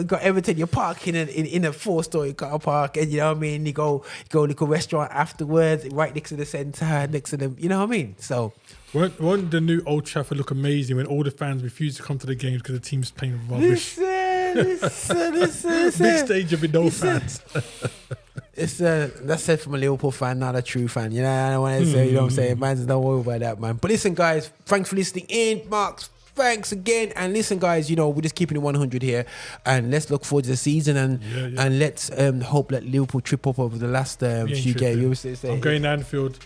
A: got Everton, you're parking in a 4-story car park, and you know what I mean, you go look a restaurant afterwards, right next to the centre, next to them. You know what I mean? So,
B: won't the new Old Trafford look amazing when all the fans refuse to come to the games because the team's playing rubbish?
A: Listen.
B: Big stadium with no fans.
A: That's said from a Liverpool fan, not a true fan. You know, I don't want to say, you know what I'm saying? Man, don't worry about that, man. But listen, guys, thanks for listening in. Marx, thanks again. And listen, guys, you know, we're just keeping it 100 here. And let's look forward to the season and let's hope that Liverpool trip up over the last few games.
B: I'm going to Anfield,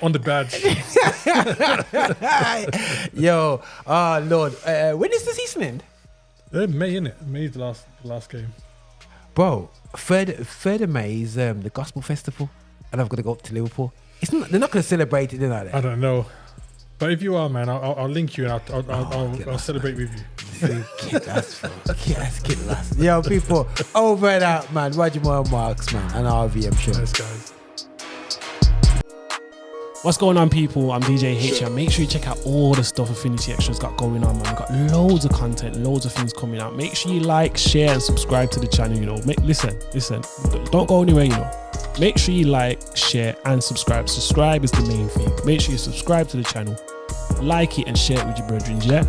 B: on the badge.
A: Yo, Lord. When is the season end?
B: May, innit? May is the last game.
A: Bro, 3rd of May is the Gospel Festival. And I've got to go up to Liverpool. They're not going to celebrate it, are they?
B: I don't know. But if you are, man, I'll link you and I'll celebrate with you.
A: Kid last. Yo, people, over and out, man. Roger Moore Marx, man, and RVM Show.
B: Nice, guys.
E: What's going on, people? I'm DJ H. Make sure you check out all the stuff Affinity Xtra's got going on, man. We've got loads of content, loads of things coming out. Make sure you like, share, and subscribe to the channel, you know. Listen. Don't go anywhere, you know. Make sure you like, share, and subscribe. Subscribe is the main thing. Make sure you subscribe to the channel, like it, and share it with your brethren, yeah?